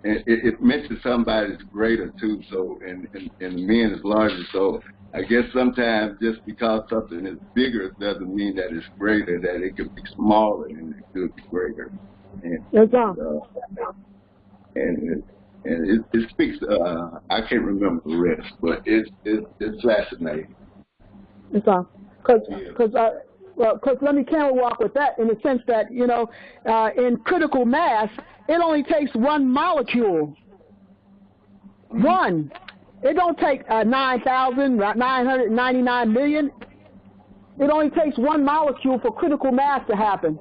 And it mentions somebody's greater too, so and men is larger. So I guess sometimes just because something is bigger doesn't mean that it's greater, that it could be smaller and it could be greater. And it speaks. I can't remember the rest, but it's fascinating. It's all because let me camel walk with that in the sense that in critical mass it only takes one molecule. One. It don't take 9,999 million. It only takes one molecule for critical mass to happen.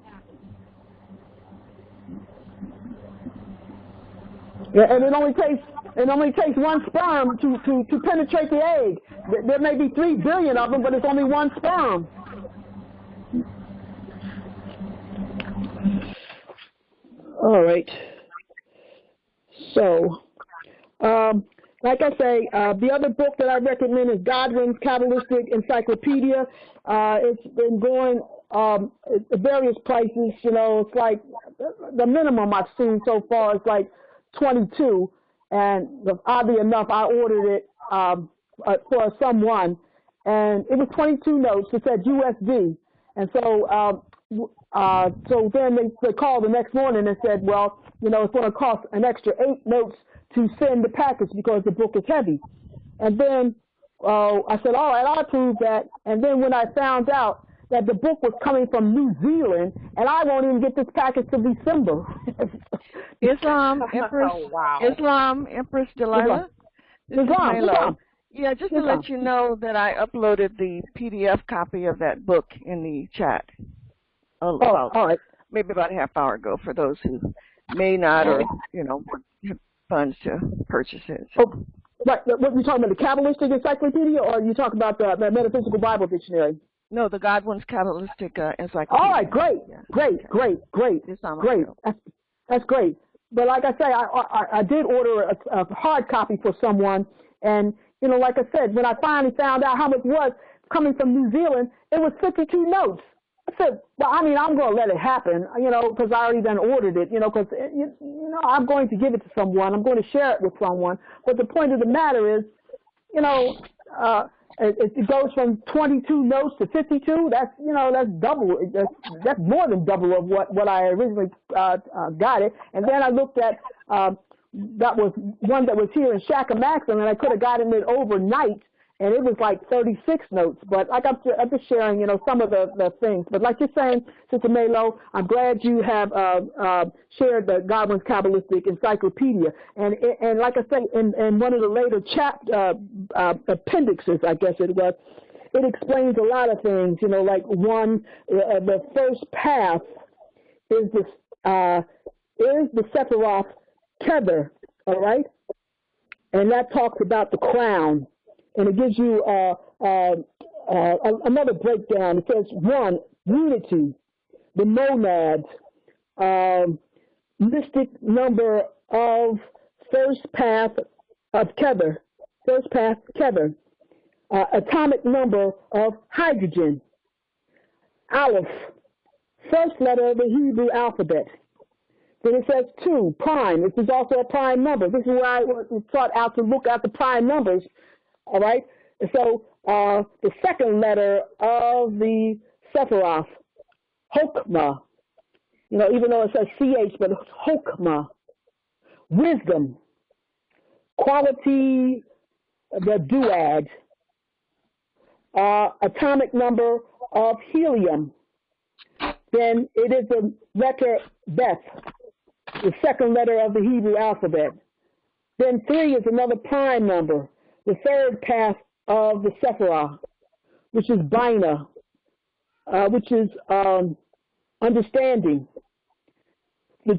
And it only takes one sperm to penetrate the egg. There may be 3 billion of them, but it's only one sperm. All right. So, like I say, the other book that I recommend is Godwin's Kabalistic Encyclopedia. It's been going at various prices. It's like the minimum I've seen so far is like 22, and oddly enough, I ordered it for someone, and it was 22 notes. It said USD, and so so then they called the next morning and said, well, it's going to cost an extra 8 notes to send the package because the book is heavy. And then I said, all right, I'll approve that. And then when I found out that the book was coming from New Zealand, and I won't even get this package till December. Empress Delilah. Islam. Yeah, just to let you know that I uploaded the PDF copy of that book in the chat. All right. Maybe about a half hour ago for those who may not or, have funds to purchase it. So. Oh, right. What are you talking about, the Kabbalistic Encyclopedia, or are you talking about the Metaphysical Bible Dictionary? No, the Godwin's Kabbalistic Encyclopedia. All right, great. That's great. But like I say, I did order a hard copy for someone, and, like I said, when I finally found out how much it was coming from New Zealand, it was 52 notes. I said, well, I'm going to let it happen, because I already done ordered it, because, I'm going to give it to someone. I'm going to share it with someone. But the point of the matter is, it goes from 22 notes to 52. That's, that's double. That's more than double of what I originally got it. And then I looked at, that was one that was here in Shakamaxon, and I could have gotten it overnight. And it was like 36 notes, but like I'm just sharing, some of the things. But like you're saying, Sister Maylo, I'm glad you have shared the Godwin's Kabbalistic Encyclopedia. And like I say, in one of the later appendixes, I guess it was, it explains a lot of things. Like one, the first path is the Sephiroth Tether, all right, and that talks about the crown. And it gives you another breakdown. It says, 1, unity, the monads, mystic number of first path of Kether, atomic number of hydrogen, Aleph, first letter of the Hebrew alphabet. Then it says 2, prime. This is also a prime number. This is where I sought out to look at the prime numbers. All right, and so the second letter of the Sephiroth, Hokmah, even though it says CH, but it's Hokmah, wisdom, quality, the duad, atomic number of helium. Then it is the letter Beth, the second letter of the Hebrew alphabet. Then 3 is another prime number. The third path of the Sephiroth, which is Bina, which is understanding, the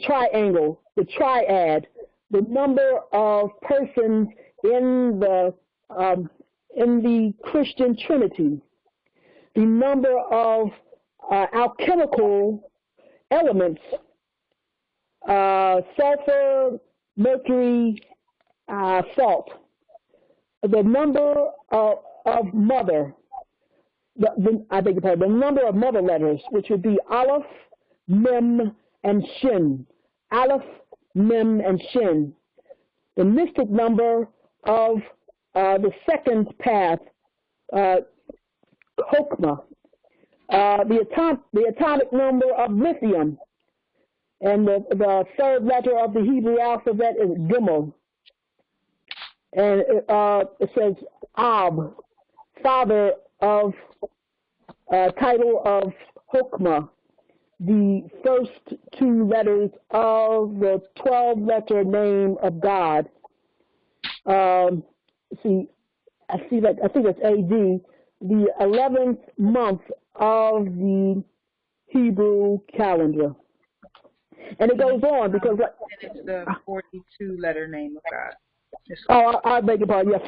triangle, the triad, number of persons in the Christian Trinity, the number of alchemical elements, sulfur, mercury, salt, the number of mother, the number of mother letters, which would be Aleph, Mem, and Shin. Aleph, Mem, and Shin. The mystic number of the second path, Chokmah. The atomic number of lithium. And the third letter of the Hebrew alphabet is Gimel. And it says Ab, father of title of Chokmah, the first two letters of the 12-letter name of God. I think it's AD, the 11th month of the Hebrew calendar. And it goes on because it's the 42-letter name of God. I beg your pardon. Yeah,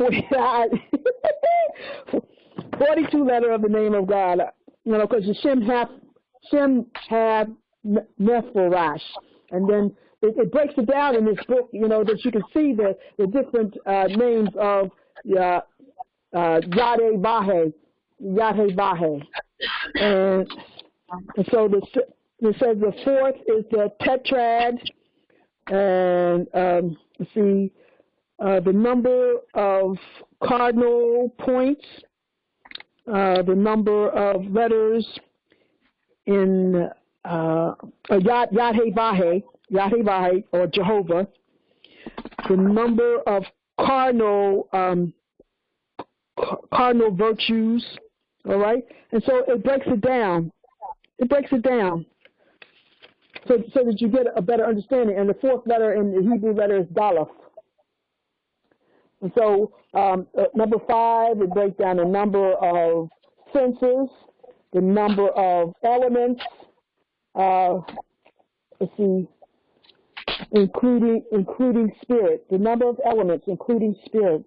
42 letter of the name of God. Because the Shem have Nephirash, and then it breaks it down in this book. That you can see the different names of Yahweh Bahe, and so it says the fourth is the tetrad, and let's see. The number of cardinal points, the number of letters in Yahweh or Jehovah, the number of cardinal virtues, all right? And so it breaks it down. So that you get a better understanding. And the fourth letter in the Hebrew letter is Daleth. And so number 5, it breaks down the number of senses, the number of elements, including spirit, the number of elements, including spirit,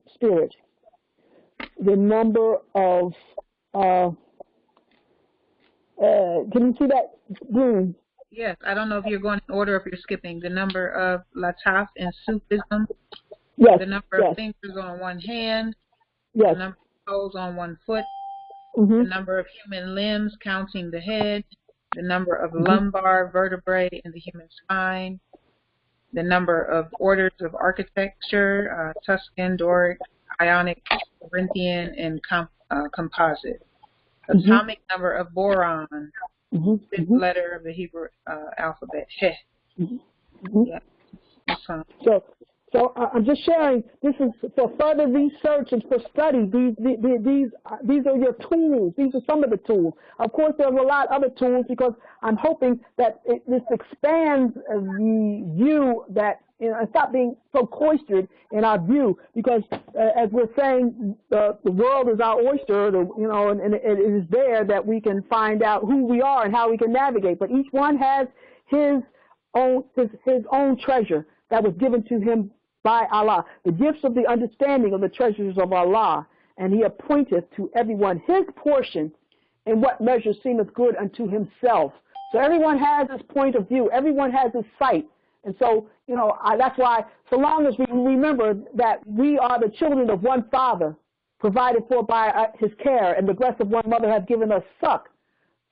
the number of, can you see that, Boone? Yes, I don't know if you're going in order or if you're skipping. The number of lataf and Sufism. Yes. The number of fingers on one hand. Yes. The number of toes on one foot. Mm-hmm. The number of human limbs, counting the head. The number of lumbar vertebrae in the human spine. The number of orders of architecture, Tuscan, Doric, Ionic, Corinthian, and composite. Atomic number of boron. Fifth letter of the Hebrew alphabet, He. Yeah. So I'm just sharing. This is for further research and for study. These are your tools. These are some of the tools. Of course, there's a lot of other tools because I'm hoping that this expands the view that stop being so cloistered in our view. Because as we're saying, the world is our oyster. And it is there that we can find out who we are and how we can navigate. But each one has his own treasure that was given to him by Allah, the gifts of the understanding of the treasures of Allah, and he appointeth to everyone his portion in what measure seemeth good unto himself. So everyone has his point of view, everyone has his sight, and so that's why so long as we remember that we are the children of one Father, provided for by his care, and the breast of one mother hath given us suck.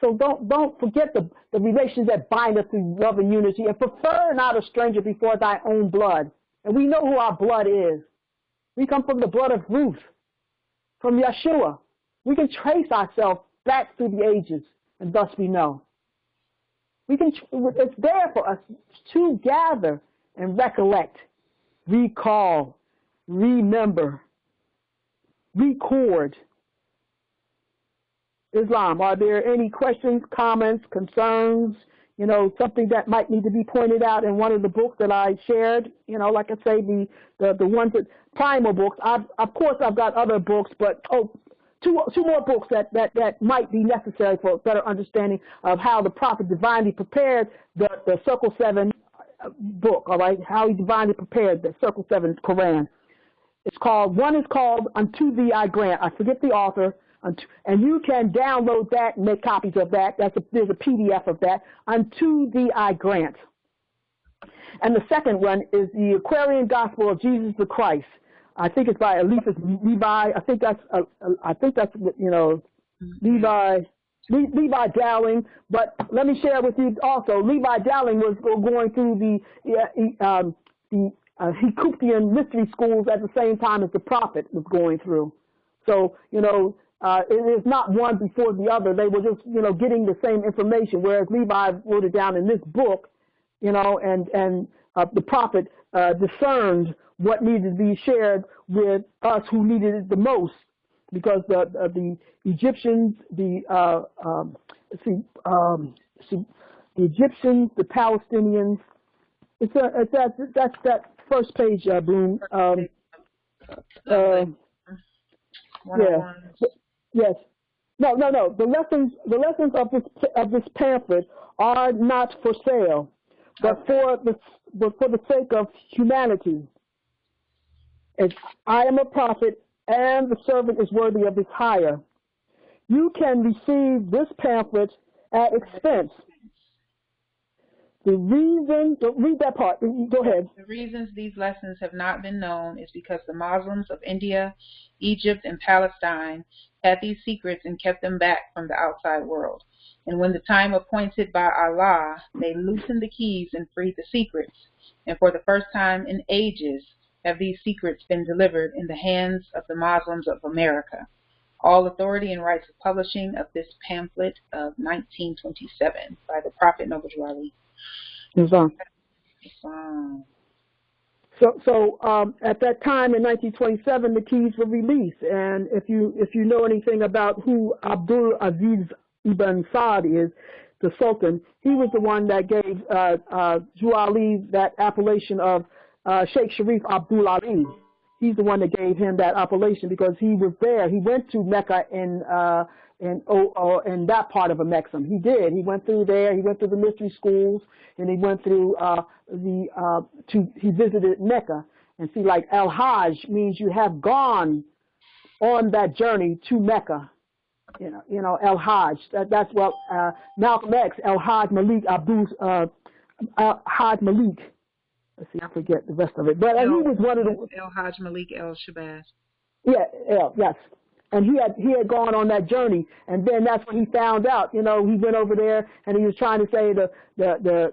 So don't forget the relations that bind us through love and unity, and prefer not a stranger before thy own blood. And we know who our blood is. We come from the blood of Ruth, from Yeshua. We can trace ourselves back through the ages, and thus we know. It's there for us to gather and recollect, recall, remember, record. Islam. Are there any questions, comments, concerns, something that might need to be pointed out in one of the books that I shared? Like I say, the ones that primal books. Of course, I've got other books, but two more books that might be necessary for a better understanding of how the prophet divinely prepared the Circle 7 book, all right, how he divinely prepared the Circle 7 Quran. One is called Unto Thee I Grant. I forget the author, and you can download that and make copies of that. There's a PDF of that. Unto Thee I Grant. And the second one is the Aquarian Gospel of Jesus the Christ. I think it's by Eliphas Levi. I think that's Levi Dowling. But let me share with you also, Levi Dowling was going through the Hecuptian mystery schools at the same time as the prophet was going through. So, it is not one before the other. They were just, getting the same information, whereas Levi wrote it down in this book, and the prophet discerned what needed to be shared with us who needed it the most, because the Egyptians, the Egyptians, the Palestinians. That's that first page, Boone. Yeah. Yes. No. The lessons of this pamphlet are not for sale, but for the sake of humanity. I am a prophet, and the servant is worthy of his hire. You can receive this pamphlet at expense. Read that part. Go ahead. The reasons these lessons have not been known is because the Muslims of India, Egypt, and Palestine had these secrets and kept them back from the outside world. And when the time appointed by Allah, they loosened the keys and freed the secrets. And for the first time in ages have these secrets been delivered in the hands of the Muslims of America. All authority and rights of publishing of this pamphlet of 1927 by the Prophet Noble Drew Ali. So at that time in 1927, the keys were released, and if you know anything about who Abdul Aziz ibn Saud is, the Sultan, he was the one that gave Drew Ali that appellation of Sheikh Sharif Abdul Ali. He's the one that gave him that appellation because he was there. He went to Mecca in that part of a Mexam. He did. He went through there. He went through the mystery schools, and he went through he visited Mecca. And see, like Al-Hajj means you have gone on that journey to Mecca. Al-Hajj. That's what Malcolm X, Al-Hajj Malik Al-Hajj Malik. Let's see, I forget the rest of it. But he was one of the Al-Hajj Malik El-Shabazz. Yes. And he had gone on that journey, and then that's when he found out. He went over there and he was trying to say the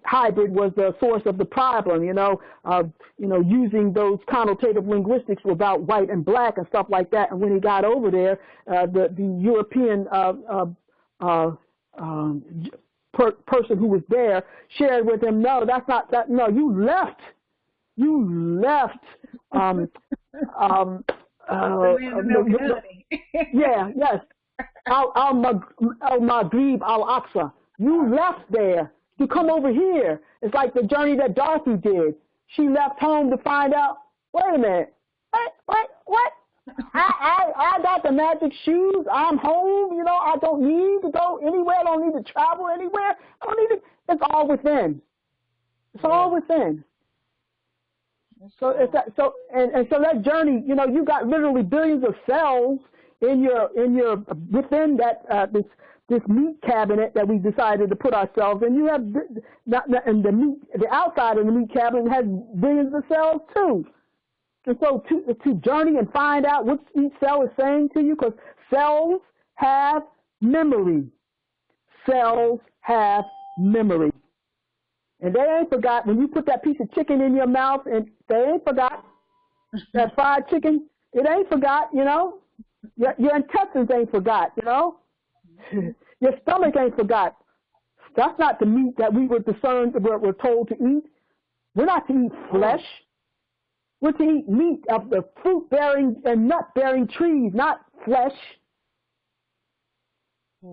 hybrid was the source of the problem. Using those connotative linguistics about white and black and stuff like that. And when he got over there, the European person who was there shared with him, no, that's not that. No, you left. Yes. Al-Maghrib, Al-Aqsa. You left there to come over here. It's like the journey that Dorothy did. She left home to find out, wait a minute, what? I got the magic shoes. I'm home. I don't need to go anywhere. I don't need to travel anywhere. I don't need to. It's all within. It's all within. So so that journey, you got literally billions of cells in your within that this meat cabinet that we decided to put ourselves in. You have and the outside of the meat cabinet has billions of cells too. And so to journey and find out what each cell is saying to you, because cells have memory. Cells have memory. And they ain't forgot when you put that piece of chicken in your mouth, and they ain't forgot that fried chicken. It ain't forgot, Your intestines ain't forgot, Your stomach ain't forgot. That's not the meat that we were told to eat. We're not to eat flesh. We're to eat meat of the fruit-bearing and nut-bearing trees, not flesh.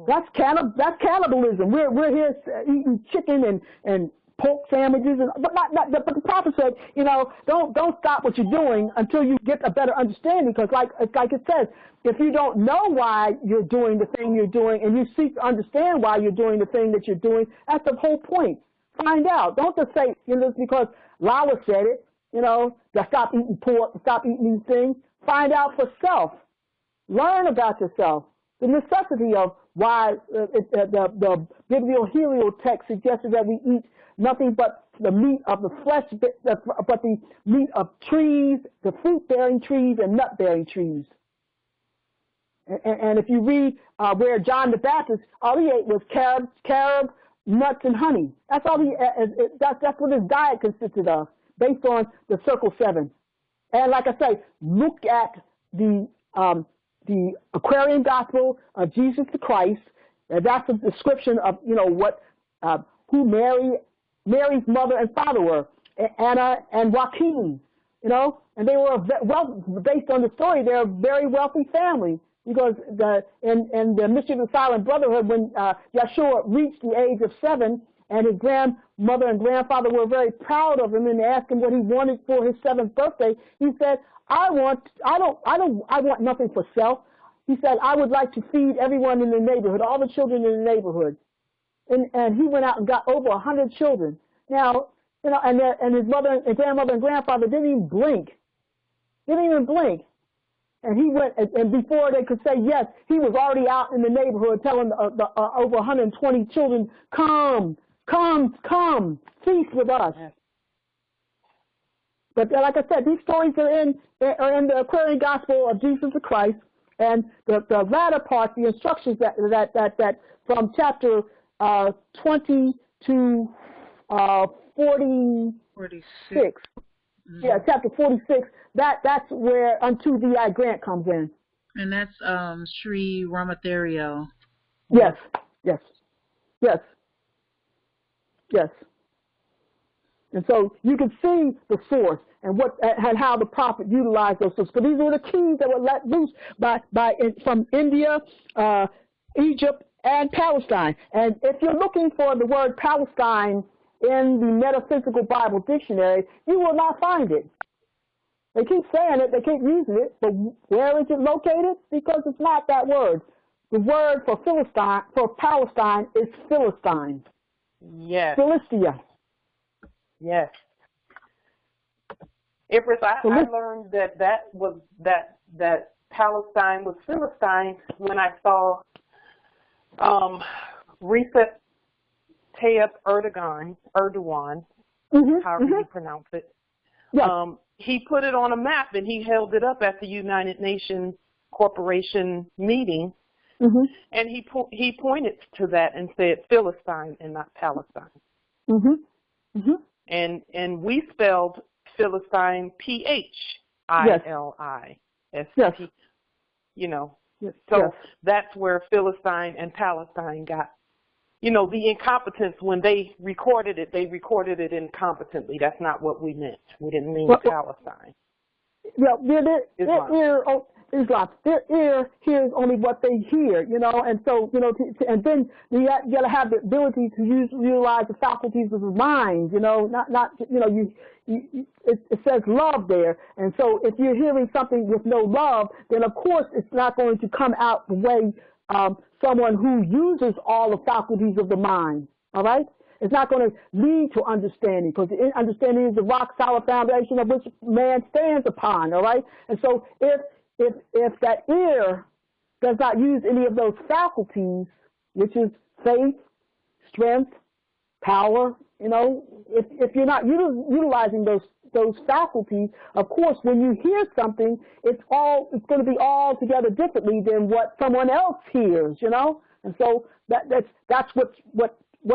That's cannibalism. We're here eating chicken and pork sandwiches, but the prophet said, don't stop what you're doing until you get a better understanding, because like it says, if you don't know why you're doing the thing you're doing and you seek to understand why you're doing the thing that you're doing, that's the whole point. Find out. Don't just say, just because Lala said it, to stop eating pork, to stop eating these things. Find out for self. Learn about yourself. The necessity of why the biblios heliotec suggested that we eat nothing but the meat of the flesh, but the meat of trees, the fruit-bearing trees and nut-bearing trees. And if you read where John the Baptist, all he ate was carob, nuts, and honey. That's all that's what his diet consisted of, based on the Circle 7. And like I say, look at the Aquarian Gospel of Jesus the Christ. And that's a description of who Mary's mother and father were, Anna and Joaquin. And they were based on the story. They're a very wealthy family. Because in the Mystery of the Silent Brotherhood, when Yeshua reached the age of 7, and his grandmother and grandfather were very proud of him, and they asked him what he wanted for his 7th birthday, he said, "I want nothing for self." He said, "I would like to feed everyone in the neighborhood, all the children in the neighborhood." And he went out and got over 100 children. Now, and his mother and grandmother and grandfather didn't even blink. And he went, and before they could say yes, he was already out in the neighborhood telling over 120 children, come, feast with us. Yes. But like I said, these stories are in the Aquarian Gospel of Jesus the Christ, and the latter part, the instructions that from chapter 20 to 46. Mm-hmm. Yeah, chapter 46. That's where unto thee I grant comes in. And that's Sri Ramathariel. Yes. And so you can see the source and how the prophet utilized those sources. So these were the keys that were let loose from India, Egypt, and Palestine. And if you're looking for the word Palestine in the Metaphysical Bible Dictionary, you will not find it. They keep saying it, they keep using it, but where is it located? Because it's not that word. The word for Palestine is Philistine. Yes. Philistia. Yes. Empress, I learned that Palestine was Philistine when I saw Recep Tayyip Erdogan, however you pronounce it. Yes. He put it on a map and he held it up at the United Nations Corporation meeting, and he pointed to that and said Philistine and not Palestine. And we spelled Philistine Philistine. So that's where Philistine and Palestine got. The incompetence, when they recorded it incompetently. That's not what we meant. We didn't mean Palestine. Islam. Their ear hears only what they hear, and so, and then you got to have the ability to utilize the faculties of the mind, it says love there. And so if you're hearing something with no love, then of course it's not going to come out the way someone who uses all the faculties of the mind, all right? It's not going to lead to understanding, because understanding is the rock-solid foundation of which man stands upon, all right? And so if that ear does not use any of those faculties, which is faith, strength, power, if you're not utilizing those faculties, of course, when you hear something, it's going to be altogether differently than what someone else hears, And so that's what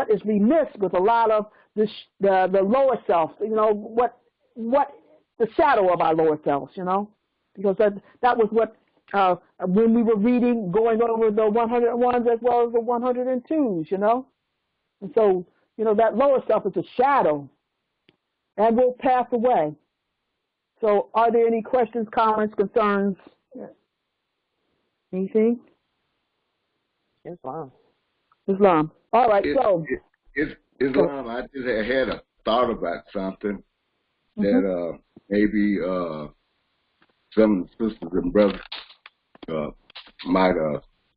is remiss with a lot of the lower self, what the shadow of our lower selves, because that was what when we were reading, going over the 101s as well as the 102s, And so, that lower self is a shadow and will pass away. So are there any questions, comments, concerns? Anything? Islam. All right, Islam, I just had a thought about something that maybe some sisters and brothers might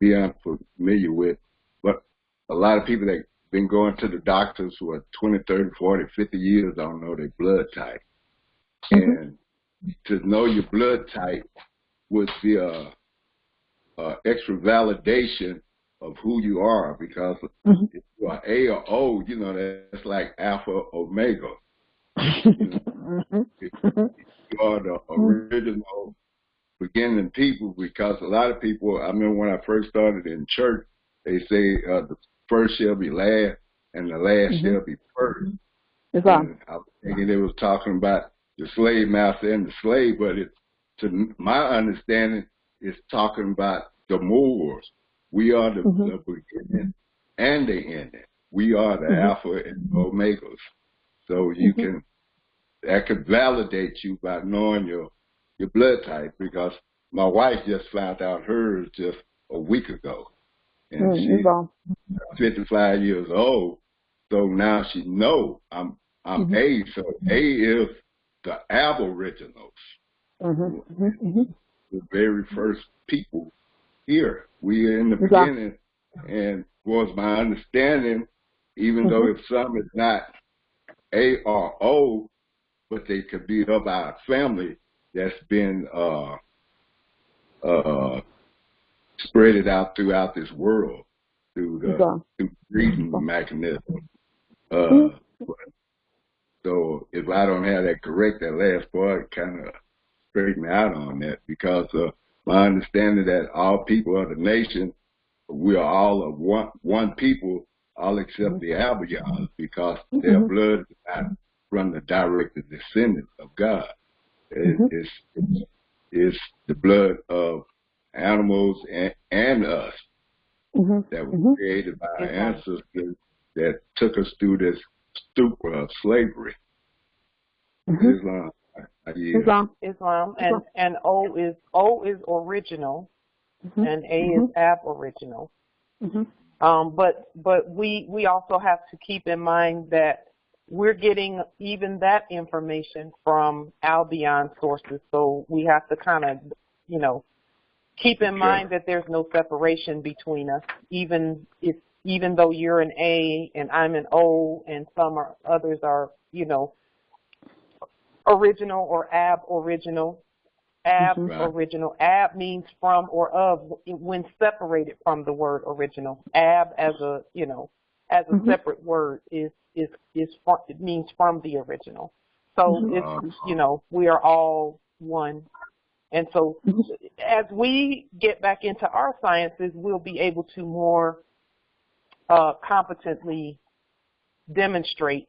be unfamiliar with. But a lot of people that been going to the doctors for 20, 30, 40, 50 years, I don't know their blood type. And to know your blood type would be a extra validation of who you are, because if you are A or O, you know, that's like alpha, omega. You know, if you are the original beginning people, because a lot of people, I remember when I first started in church, they say the first shall be last and the last shall be first. And I was thinking it was talking about the slave master and the slave, but it, to my understanding, it's talking about the Moors. We are the beginning and the ending. We are the alpha and omegas. So you can, that could validate you by knowing your blood type, because my wife just found out hers just a week ago. And she's 55 years old, so now she knows I'm A, so A is the aboriginals, the very first people here. We are in the beginning, and was my understanding, even though if some is not A or O, but they could be of our family that's been spread it out throughout this world through the breeding mechanism. So if I don't have that correct, that last part kind of straighten me out on that, because my understanding that all people of the nation, we are all of one people, all except the albions, because their blood is not from the direct descendant of God. It's the blood of animals and us that was created by our ancestors that took us through this stupor of slavery. Islam. And O is original, and A is aboriginal. But we also have to keep in mind that we're getting even that information from Albion sources, so we have to kind of, you know, keep in mind that there's no separation between us, even though you're an A and I'm an O, and others are, you know, original or aboriginal. Aboriginal. Ab means from or of when separated from the word original. Ab as a, you know, as a separate word is from, it means from the original. So it's, you know, we are all one. And so as we get back into our sciences, we'll be able to more competently demonstrate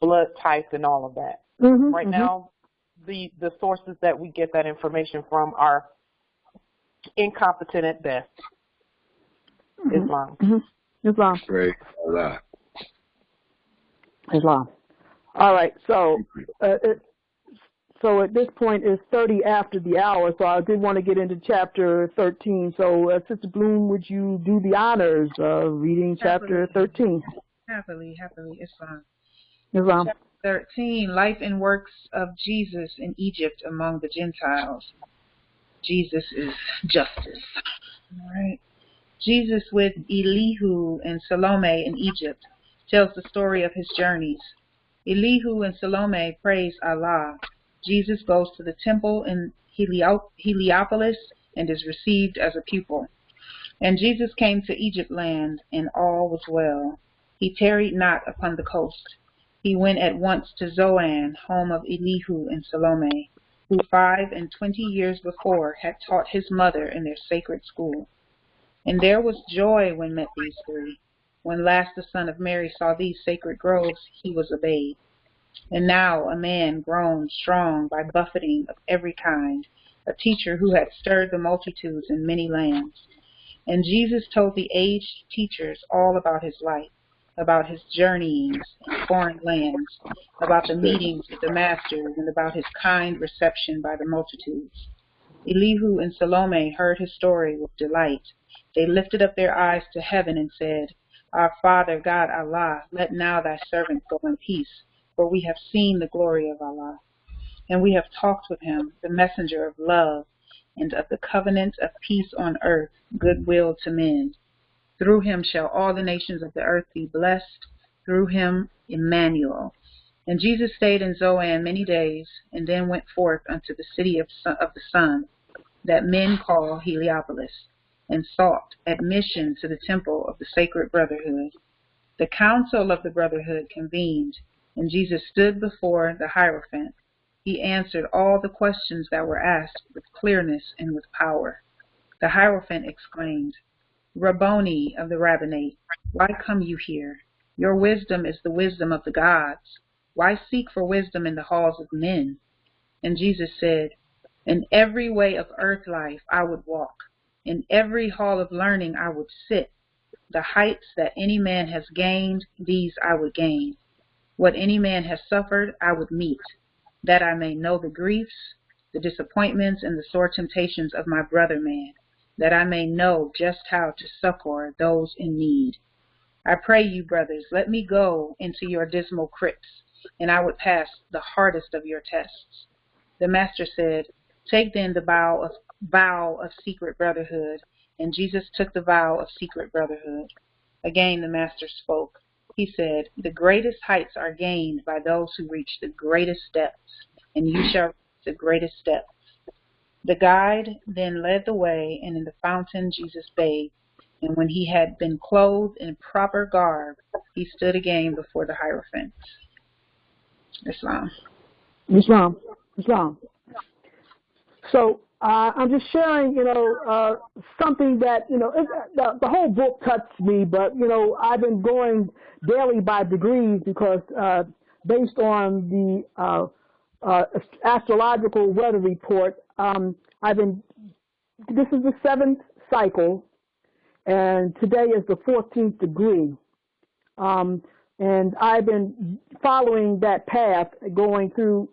blood types and all of that. Right now, the sources that we get that information from are incompetent at best. Islam. Great. Islam. All right. So, so at this point it's 30 after the hour. So I did want to get into chapter 13. So, Sister Bloom, would you do the honors reading chapter 13? Happily, Islam. Islam. Chapter 13, Life and Works of Jesus in Egypt among the Gentiles. Jesus is justice. All right. Jesus with Elihu and Salome in Egypt tells the story of his journeys. Elihu and Salome praise Allah. Jesus goes to the temple in Heliopolis and is received as a pupil. And Jesus came to Egypt land, and all was well. He tarried not upon the coast. He went at once to Zoan, home of Elihu and Salome, who 25 years before had taught his mother in their sacred school. And there was joy when met these three. When last the son of Mary saw these sacred groves, he was a babe. And now a man grown strong by buffeting of every kind, a teacher who had stirred the multitudes in many lands. And Jesus told the aged teachers all about his life, about his journeyings in foreign lands, about the meetings with the masters, and about his kind reception by the multitudes. Elihu and Salome heard his story with delight. They lifted up their eyes to heaven and said, Our Father, God Allah, let now thy servant go in peace, for we have seen the glory of Allah. And we have talked with him, the messenger of love, and of the covenant of peace on earth, goodwill to men. Through him shall all the nations of the earth be blessed. Through him, Emmanuel. And Jesus stayed in Zoan many days, and then went forth unto the city of the sun, that men call Heliopolis, and sought admission to the temple of the sacred brotherhood. The council of the brotherhood convened, and Jesus stood before the Hierophant. He answered all the questions that were asked with clearness and with power. The Hierophant exclaimed, Rabboni of the rabbinate, why come you here? Your wisdom is the wisdom of the gods. Why seek for wisdom in the halls of men? And Jesus said, in every way of earth life I would walk. In every hall of learning I would sit. The heights that any man has gained, these I would gain. What any man has suffered, I would meet, that I may know the griefs, the disappointments, and the sore temptations of my brother man, that I may know just how to succor those in need. I pray you, brothers, let me go into your dismal crypts, and I would pass the hardest of your tests. The master said, take then the vow of secret brotherhood. And Jesus took the vow of secret brotherhood. Again the master spoke. He said, the greatest heights are gained by those who reach the greatest depths, and you shall reach the greatest depths. The guide then led the way, and in the fountain Jesus bathed. And when he had been clothed in proper garb, he stood again before the Hierophant. Islam. So I'm just sharing, something that, the whole book touched me, but, I've been going daily by degrees because based on the astrological weather report, this is the 7th cycle, and today is the 14th degree. And I've been following that path, going through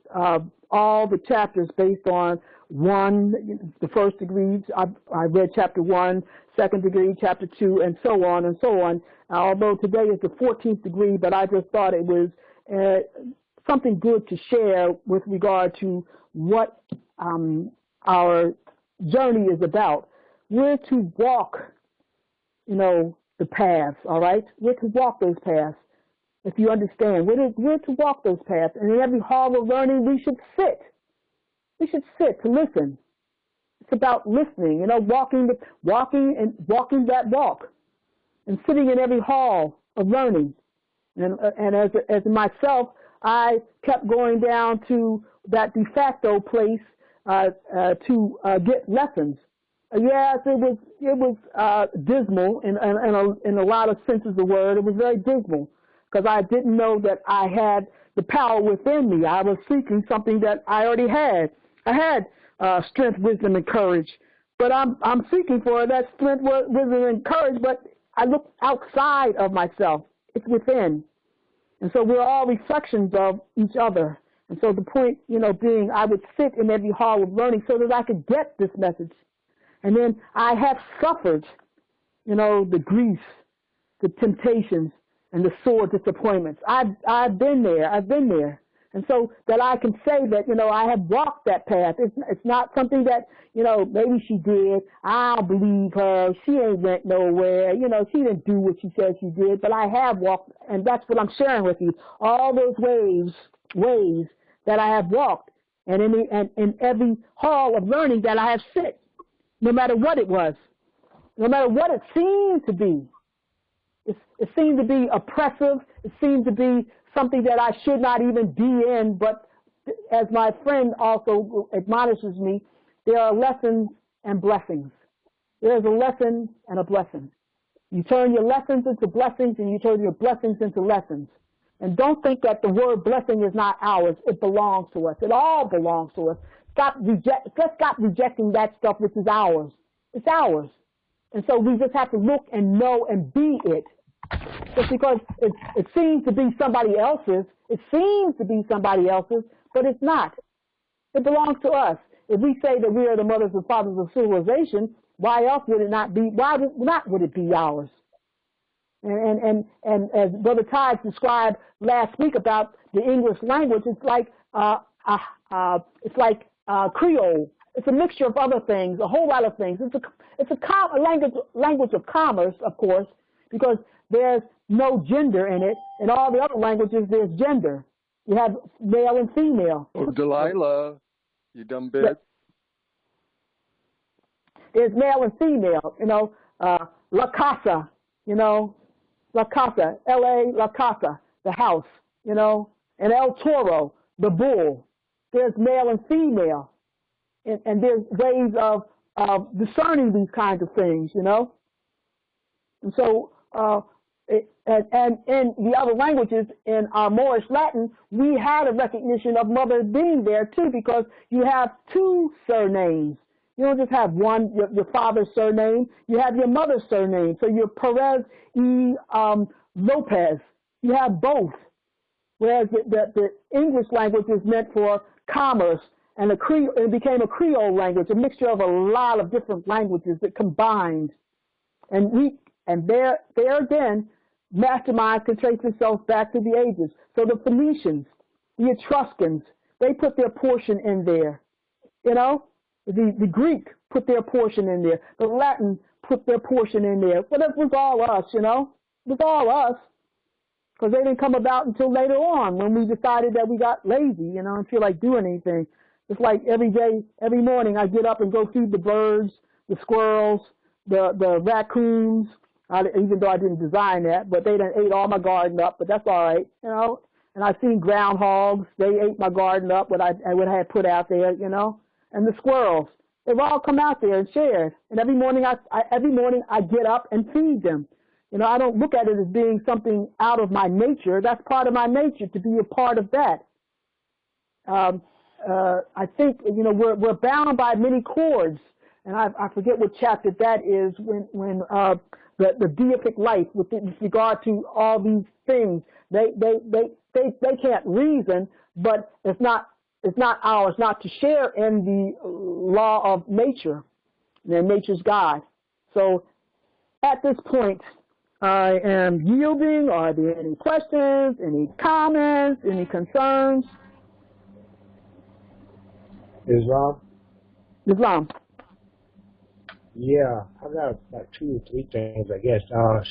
all the chapters based on the first degree. I read chapter 1, second degree, chapter 2, and so on and so on. Although today is the 14th degree, but I just thought it was something good to share with regard to what our journey is about. We're to walk, the paths, all right? We're to walk those paths. If you understand, we're to walk those paths. And in every hall of learning, we should sit. We should sit to listen. It's about listening, walking that walk, and sitting in every hall of learning. And as myself, I kept going down to that de facto place to get lessons. Yes, it was dismal in a lot of senses of the word. It was very dismal because I didn't know that I had the power within me. I was seeking something that I already had. I had strength, wisdom, and courage, but I'm seeking for that strength, wisdom, and courage. But I look outside of myself; it's within, and so we're all reflections of each other. And so the point, being, I would sit in every hall of learning so that I could get this message. And then I have suffered, the griefs, the temptations, and the sore disappointments. I've been there. And so that I can say that, I have walked that path. It's not something that, maybe she did. I don't believe her. She ain't went nowhere. She didn't do what she said she did. But I have walked, and that's what I'm sharing with you. All those ways that I have walked, and in every hall of learning that I have sit, no matter what it was, no matter what it seemed to be. It seemed to be oppressive. It seemed to be something that I should not even be in. But as my friend also admonishes me, there are lessons and blessings. There is a lesson and a blessing. You turn your lessons into blessings, and you turn your blessings into lessons. And don't think that the word blessing is not ours. It belongs to us. It all belongs to us. Let's stop rejecting that stuff which is ours. It's ours. And so we just have to look and know and be it. Just because it seems to be somebody else's, but it's not. It belongs to us. If we say that we are the mothers and fathers of civilization, why else would it not be? Why would it be ours? And as Brother Tides described last week about the English language, it's like Creole. it's a mixture of other things, a whole lot of things. It's a language of commerce, of course, because there's no gender in it. In all the other languages, there's gender. You have male and female. Oh, Delilah, you dumb bitch. There's male and female, la casa, la casa, L-A, la casa, the house, and el toro, the bull. There's male and female, and there's ways of discerning these kinds of things, And so, and in the other languages, in our Moorish Latin, we had a recognition of mother being there too, because you have two surnames. You don't just have one, your father's surname. You have your mother's surname. So you're Perez y Lopez. You have both. Whereas the English language is meant for commerce, and it became a Creole language, a mixture of a lot of different languages that combined. And there again, masterminds can trace themselves back to the ages. So the Phoenicians, the Etruscans, they put their portion in there, The Greek put their portion in there. The Latin put their portion in there. But it was all us, It was all us. Because they didn't come about until later on when we decided that we got lazy, and feel like doing anything. It's like every morning I get up and go feed the birds, the squirrels, the raccoons, even though I didn't design that, but they done ate all my garden up, but that's all right, And I've seen groundhogs. They ate my garden up, what I had put out there, And the squirrels, they've all come out there and shared. And every morning I get up and feed them. I don't look at it as being something out of my nature. That's part of my nature, to be a part of that. I think, we're bound by many cords. And I forget what chapter that is when the deific life with regard to all these things, they can't reason, but it's not ours not to share in the law of nature, and nature's God. So at this point, I am yielding. Are there any questions, any comments, any concerns? Islam? Yeah, I got about 2 or 3 things, I guess.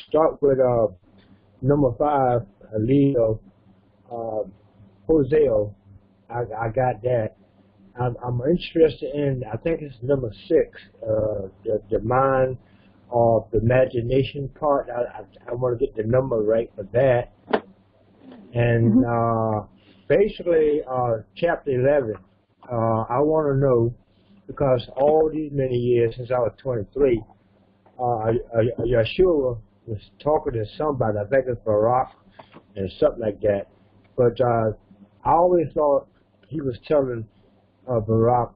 Start with number 5, Leo, Hosea. I got that. I'm interested in, I think it's number 6, the mind of the imagination part. I want to get the number right for that. And basically, chapter 11, I want to know, because all these many years since I was 23, Yeshua was talking to somebody, I think it's Barak and something like that. But I always thought he was telling Barak,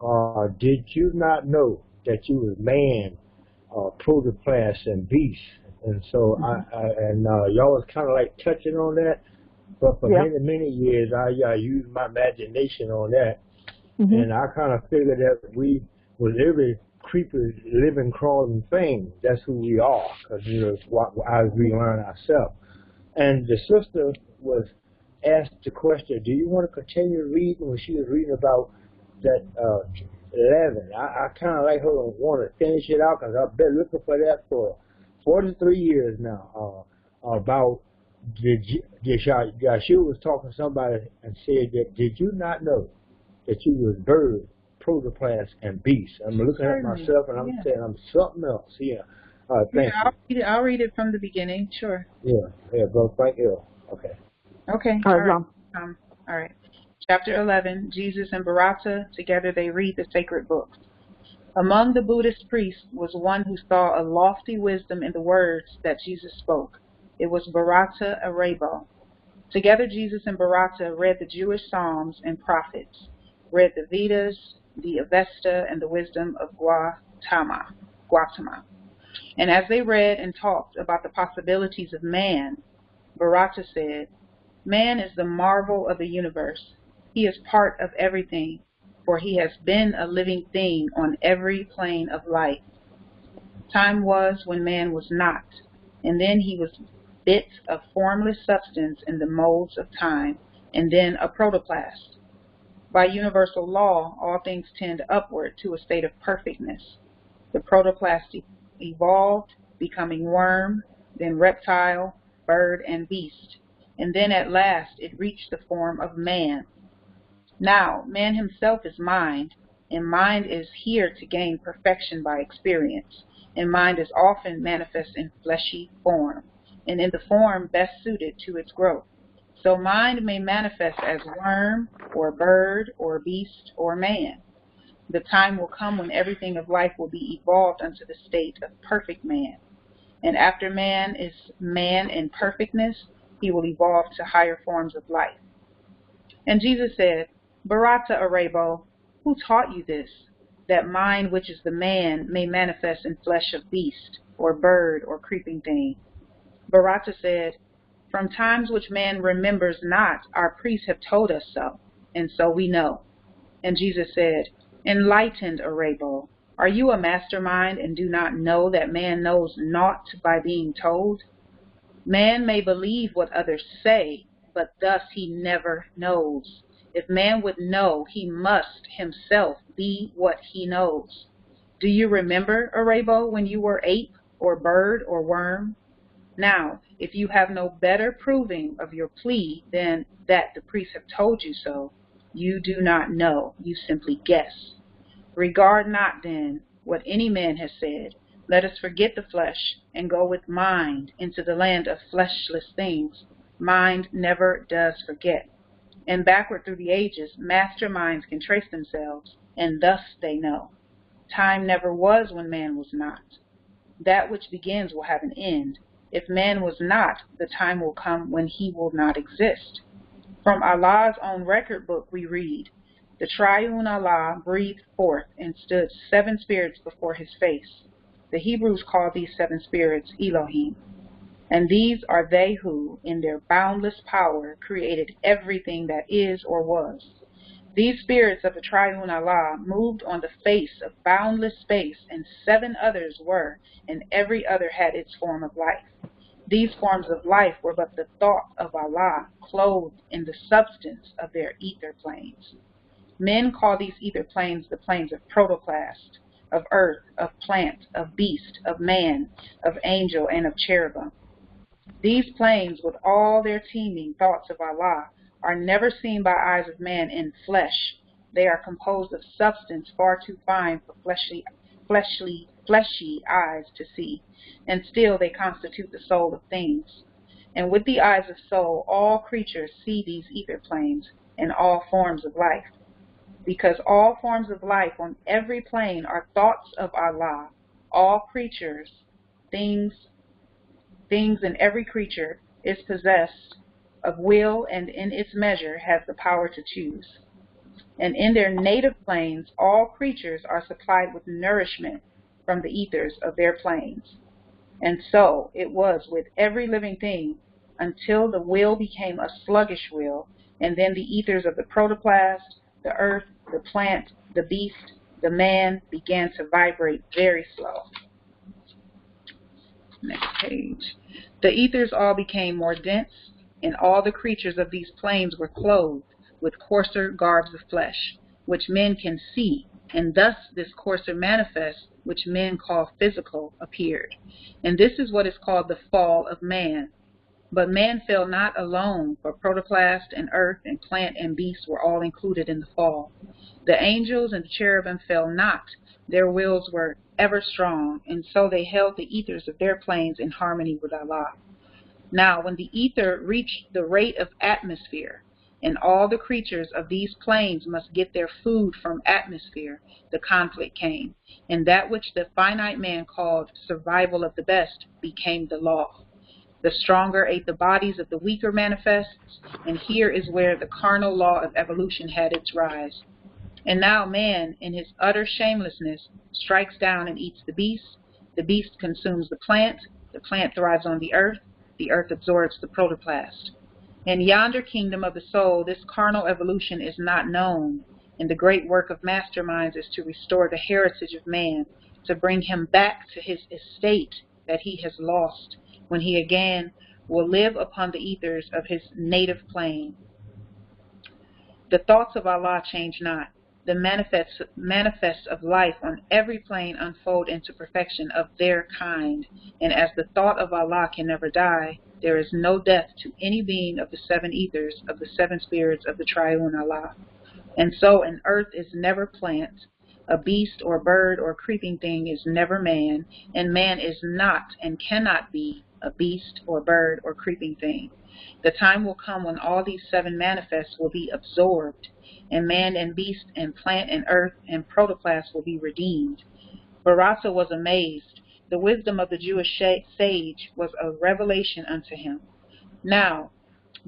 did you not know that you was man, protoplas, and beast? And so y'all was kind of like touching on that. But for many years, I used my imagination on that. And I kind of figured that we was every creeper, living, crawling thing. That's who we are, because as we learn ourselves. And the sister was asked the question, do you want to continue reading? When she was reading about that 11, I kind of like her and want to finish it out, because I've been looking for that for 43 years now. About Yeshua was talking to somebody and said that, did you not know that you was bird, protoplas, and beast? I'm looking at myself and I'm saying I'm something else. Thank you. I'll read it from the beginning. Sure. Yeah, go. Thank you. Okay. All right. All right. Chapter 11, Jesus and Bharata, together they read the sacred books. Among the Buddhist priests was one who saw a lofty wisdom in the words that Jesus spoke. It was Bharata Arabo. Together Jesus and Bharata read the Jewish Psalms and prophets, read the Vedas, the Avesta, and the wisdom of Gautama. And as they read and talked about the possibilities of man, Bharata said, man is the marvel of the universe. He is part of everything, for he has been a living thing on every plane of life. Time was when man was not, and then he was bits of formless substance in the molds of time, and then a protoplast. By universal law, all things tend upward to a state of perfectness. The protoplast evolved, becoming worm, then reptile, bird, and beast, and then at last it reached the form of man. Now, man himself is mind, and mind is here to gain perfection by experience, and mind is often manifest in fleshy form, and in the form best suited to its growth. So mind may manifest as worm, or bird, or beast, or man. The time will come when everything of life will be evolved unto the state of perfect man. And after man is man in perfectness, he will evolve to higher forms of life. And Jesus said, Barata Arabo, who taught you this, that mind which is the man may manifest in flesh of beast, or bird, or creeping thing? Barata said, from times which man remembers not, our priests have told us so, and so we know. And Jesus said, enlightened Arabo, are you a mastermind and do not know that man knows naught by being told? Man may believe what others say, but thus he never knows. If man would know, he must himself be what he knows. Do you remember, Arabo, when you were ape, or bird, or worm? Now, if you have no better proving of your plea than that the priests have told you so, you do not know, you simply guess. Regard not, then, what any man has said. Let us forget the flesh and go with mind into the land of fleshless things. Mind never does forget. And backward through the ages, masterminds can trace themselves, and thus they know. Time never was when man was not. That which begins will have an end. If man was not, the time will come when he will not exist. From Allah's own record book we read, the triune Allah breathed forth and stood 7 spirits before his face. The Hebrews call these 7 spirits Elohim. And these are they who, in their boundless power, created everything that is or was. These spirits of the triune Allah moved on the face of boundless space, and 7 others were, and every other had its form of life. These forms of life were but the thought of Allah, clothed in the substance of their ether planes. Men call these ether planes the planes of protoplast, of earth, of plant, of beast, of man, of angel, and of cherubim. These planes, with all their teeming thoughts of Allah, are never seen by eyes of man in flesh. They are composed of substance far too fine for fleshy eyes to see, and still they constitute the soul of things. And with the eyes of soul, all creatures see these ether planes and all forms of life. Because all forms of life on every plane are thoughts of Allah, all creatures, things in every creature is possessed of will and in its measure has the power to choose. And in their native planes, all creatures are supplied with nourishment from the ethers of their planes. And so it was with every living thing until the will became a sluggish will, and then the ethers of the protoplast, the earth, the plant, the beast, the man began to vibrate very slow. Next page. The ethers all became more dense, and all the creatures of these planes were clothed with coarser garbs of flesh, which men can see, and thus this coarser manifest, which men call physical, appeared. And this is what is called the fall of man. But man fell not alone, for protoplast and earth and plant and beast were all included in the fall. The angels and the cherubim fell not. Their wills were ever strong, and so they held the ethers of their planes in harmony with Allah. Now, when the ether reached the rate of atmosphere, and all the creatures of these planes must get their food from atmosphere, the conflict came, and that which the finite man called survival of the best became the law. The stronger ate the bodies of the weaker manifests, and here is where the carnal law of evolution had its rise. And now man, in his utter shamelessness, strikes down and eats the beast consumes the plant thrives on the earth absorbs the protoplast. In yonder kingdom of the soul, this carnal evolution is not known, and the great work of masterminds is to restore the heritage of man, to bring him back to his estate that he has lost, when he again will live upon the ethers of his native plane. The thoughts of Allah change not. The manifests of life on every plane unfold into perfection of their kind. And as the thought of Allah can never die, there is no death to any being of the seven ethers, of the seven spirits of the triune Allah. And so an earth is never plant, a beast or bird or creeping thing is never man, and man is not and cannot be a beast or bird or creeping thing. The time will come when all these seven manifests will be absorbed, and man and beast and plant and earth and protoplasm will be redeemed. Bharata was amazed. The wisdom of the Jewish sage was a revelation unto him. Now,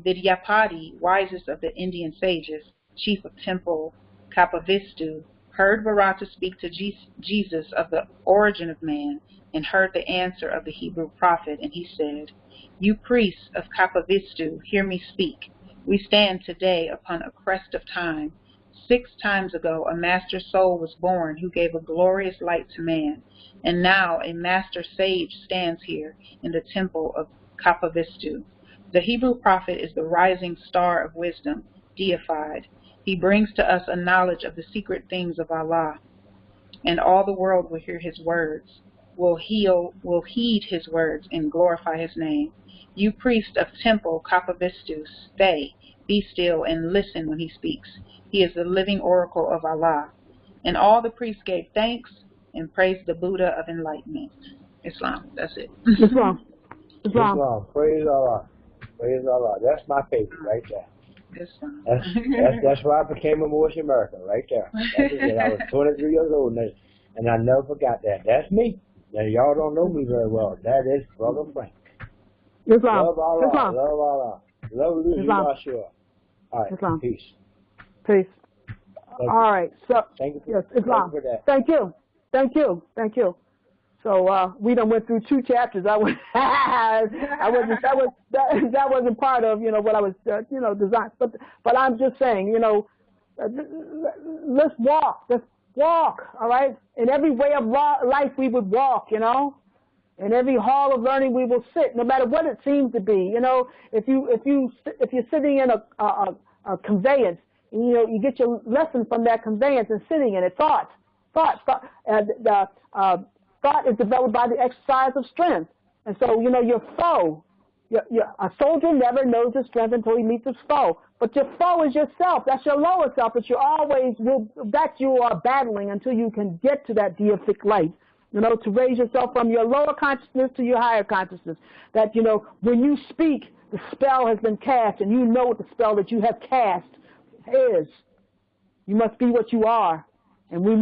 Vidyapati, wisest of the Indian sages, chief of temple Kapavistu, heard Bharata speak to Jesus of the origin of man, and heard the answer of the Hebrew prophet, and he said, You priests of Kapavistu, hear me speak. We stand today upon a crest of time. 6 times ago a master soul was born who gave a glorious light to man, and now a master sage stands here in the temple of Kapavistu. The Hebrew prophet is the rising star of wisdom, deified. He brings to us a knowledge of the secret things of Allah, and all the world will hear his words, will heed his words, and glorify his name. You priest of temple Kapavistu, stay, be still, and listen when he speaks. He is the living oracle of Allah. And all the priests gave thanks and praised the Buddha of enlightenment. Islam, that's it. Islam. Islam. Praise Allah. Praise Allah. That's my favorite right there. That's why I became a Moorish American right there. I was 23 years old, and I never forgot that. That's me. Now, y'all don't know me very well. That is Brother Frank. Islam. Love Allah. Islam. Love Allah. Love you, Yahshua. All right. Islam. Peace. Peace. All right. So, thank you for, yes, Islam. Thank you for that. Thank you. Thank you. Thank you. So we done went through 2 chapters. That wasn't part of what I was designed. But I'm just saying let's walk. Let's walk. All right. In every way of life we would walk. In every hall of learning we will sit, no matter what it seems to be. If you're sitting in a conveyance, you get your lesson from that conveyance and sitting in it. Thought. Thought is developed by the exercise of strength. And so, your foe, a soldier never knows his strength until he meets his foe. But your foe is yourself. That's your lower self that you are battling until you can get to that deific light. To raise yourself from your lower consciousness to your higher consciousness. That, when you speak, the spell has been cast, and you know what the spell that you have cast is. You must be what you are. And when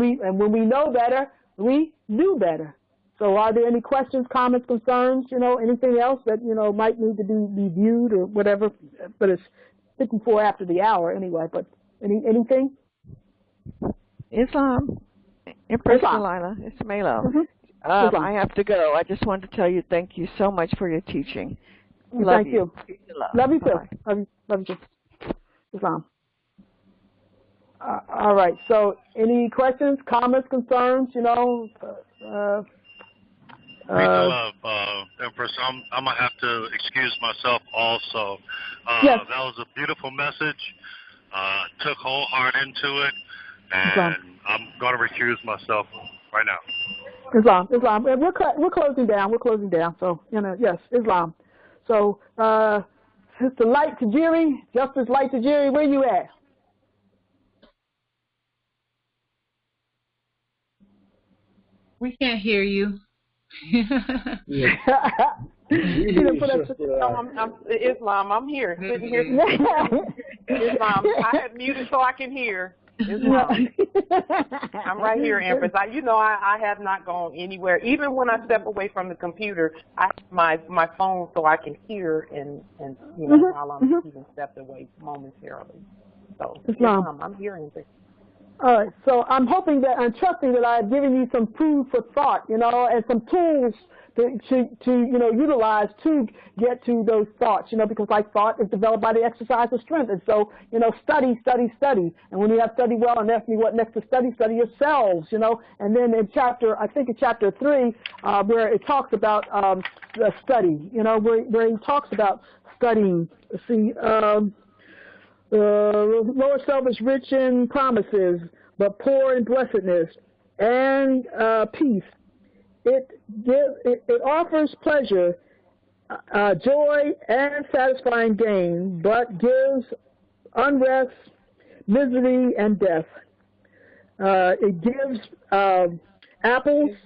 we know better, we do better. So are there any questions, comments, concerns, anything else that, might need to be viewed or whatever? But it's 54 after the hour anyway, but anything? Islam. Empresse Delilah, it's Melo. Mm-hmm. I have to go. I just wanted to tell you thank you so much for your teaching. Thank you. Love you too. Bye. Love you too. Islam. All right. So, any questions, comments, concerns? Empress, I'm gonna have to excuse myself also. Yes. That was a beautiful message. Took whole heart into it, and Islam. I'm gonna recuse myself right now. Islam. We're closing down. So yes, Islam. So, Sister Light Tajiri, Justice Light Tajiri, where you at? We can't hear you. Islam, I'm here. Sitting here. Islam, I had muted so I can hear. Islam. I'm right here, Empress. I have not gone anywhere. Even when I step away from the computer, I have my phone so I can hear and while I'm even stepped away momentarily. So Islam, I'm here, Empress. All right, so I'm hoping that, I'm trusting that I've given you some food for thought, and some tools to utilize to get to those thoughts, because thought is developed by the exercise of strength. And so, study. And when you have studied well and ask me what next to study yourselves, And then in chapter 3, where it talks about study, where he talks about studying. Let's see, The lower self is rich in promises, but poor in blessedness and peace. It offers pleasure, joy, and satisfying gain, but gives unrest, misery, and death. It gives apples.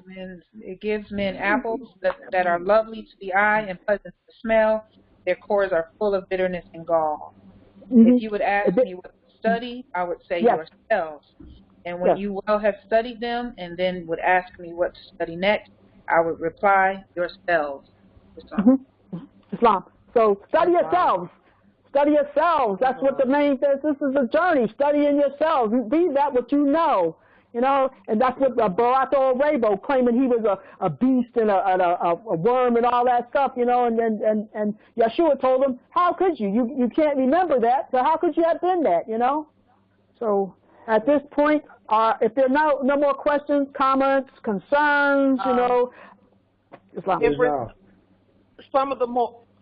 It gives men apples that are lovely to the eye and pleasant to smell. Their cores are full of bitterness and gall. Mm-hmm. If you would ask me what to study, I would say yourselves. And when you well have studied them and then would ask me what to study next, I would reply, yourselves. Islam. Islam. So study yourselves. Study yourselves. That's what the main thing is. This is a journey. Studying yourselves. Be that what you know. You know, and that's what Barato Rabo claiming he was a beast and a worm and all that stuff, you know, and Yeshua told him, how could you? You can't remember that, so how could you have been that, you know? So at this point, if there are no more questions, comments, concerns, you know, Islam.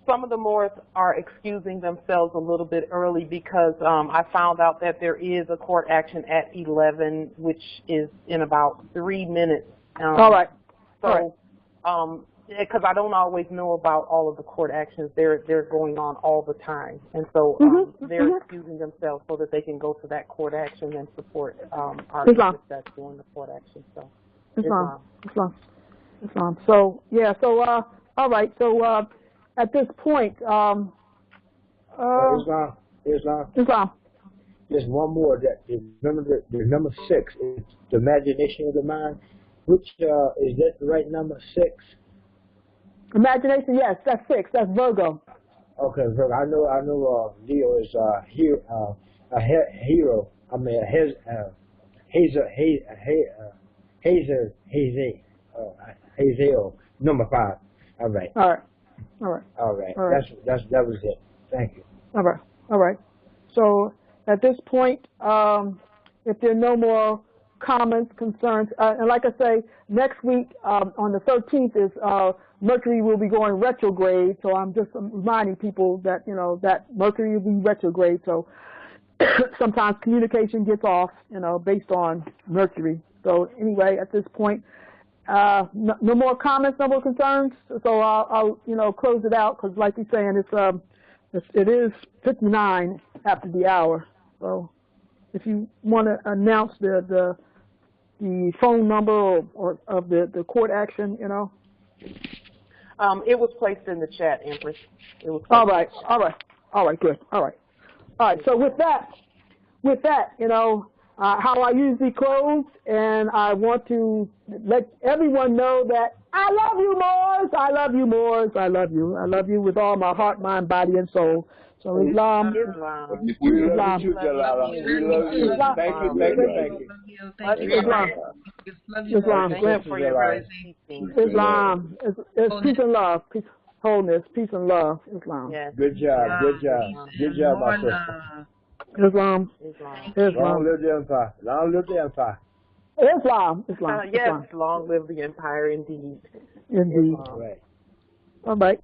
Some of the Moors are excusing themselves a little bit early because I found out that there is a court action at 11, which is in about 3 minutes. All right. So, because I don't always know about all of the court actions, they're going on all the time, and so they're excusing themselves so that they can go to that court action and support our leaders that's doing the court action. So, Islam. So all right. So. At this point, Islam. Just one more. Remember the number 6 is the imagination of the mind. Which is that the right number 6? Imagination, yes, that's 6. That's Virgo. Okay, Virgo. I know. Leo is a hero. I mean, Hazel, number 5. All right. All right. That was it. Thank you. All right. So at this point, if there are no more comments, concerns, and like I say, next week on the 13th is Mercury will be going retrograde. So I'm just reminding people that that Mercury will be retrograde. So sometimes communication gets off, based on Mercury. So anyway, at this point. No more comments, no more concerns. So I'll close it out because, like you're saying, it is 59 after the hour. So if you want to announce the phone number or of the court action, It was placed in the chat, Empress. It was all right, good, all right. So with that, how I usually close, and I want to let everyone know that I love you, Moors. I love you, Moors. I love you. I love you with all my heart, mind, body, and soul. So Islam. We love you too, Delilah. We love you. Thank you. Islam. For your rising. Islam. It's peace and love. Peace, wholeness, peace and love. Islam. Yes. Good job, my sister. Islam. Long live the empire. Long live the empire. Islam. Yes, long live the empire, indeed. Indeed. All right. All right.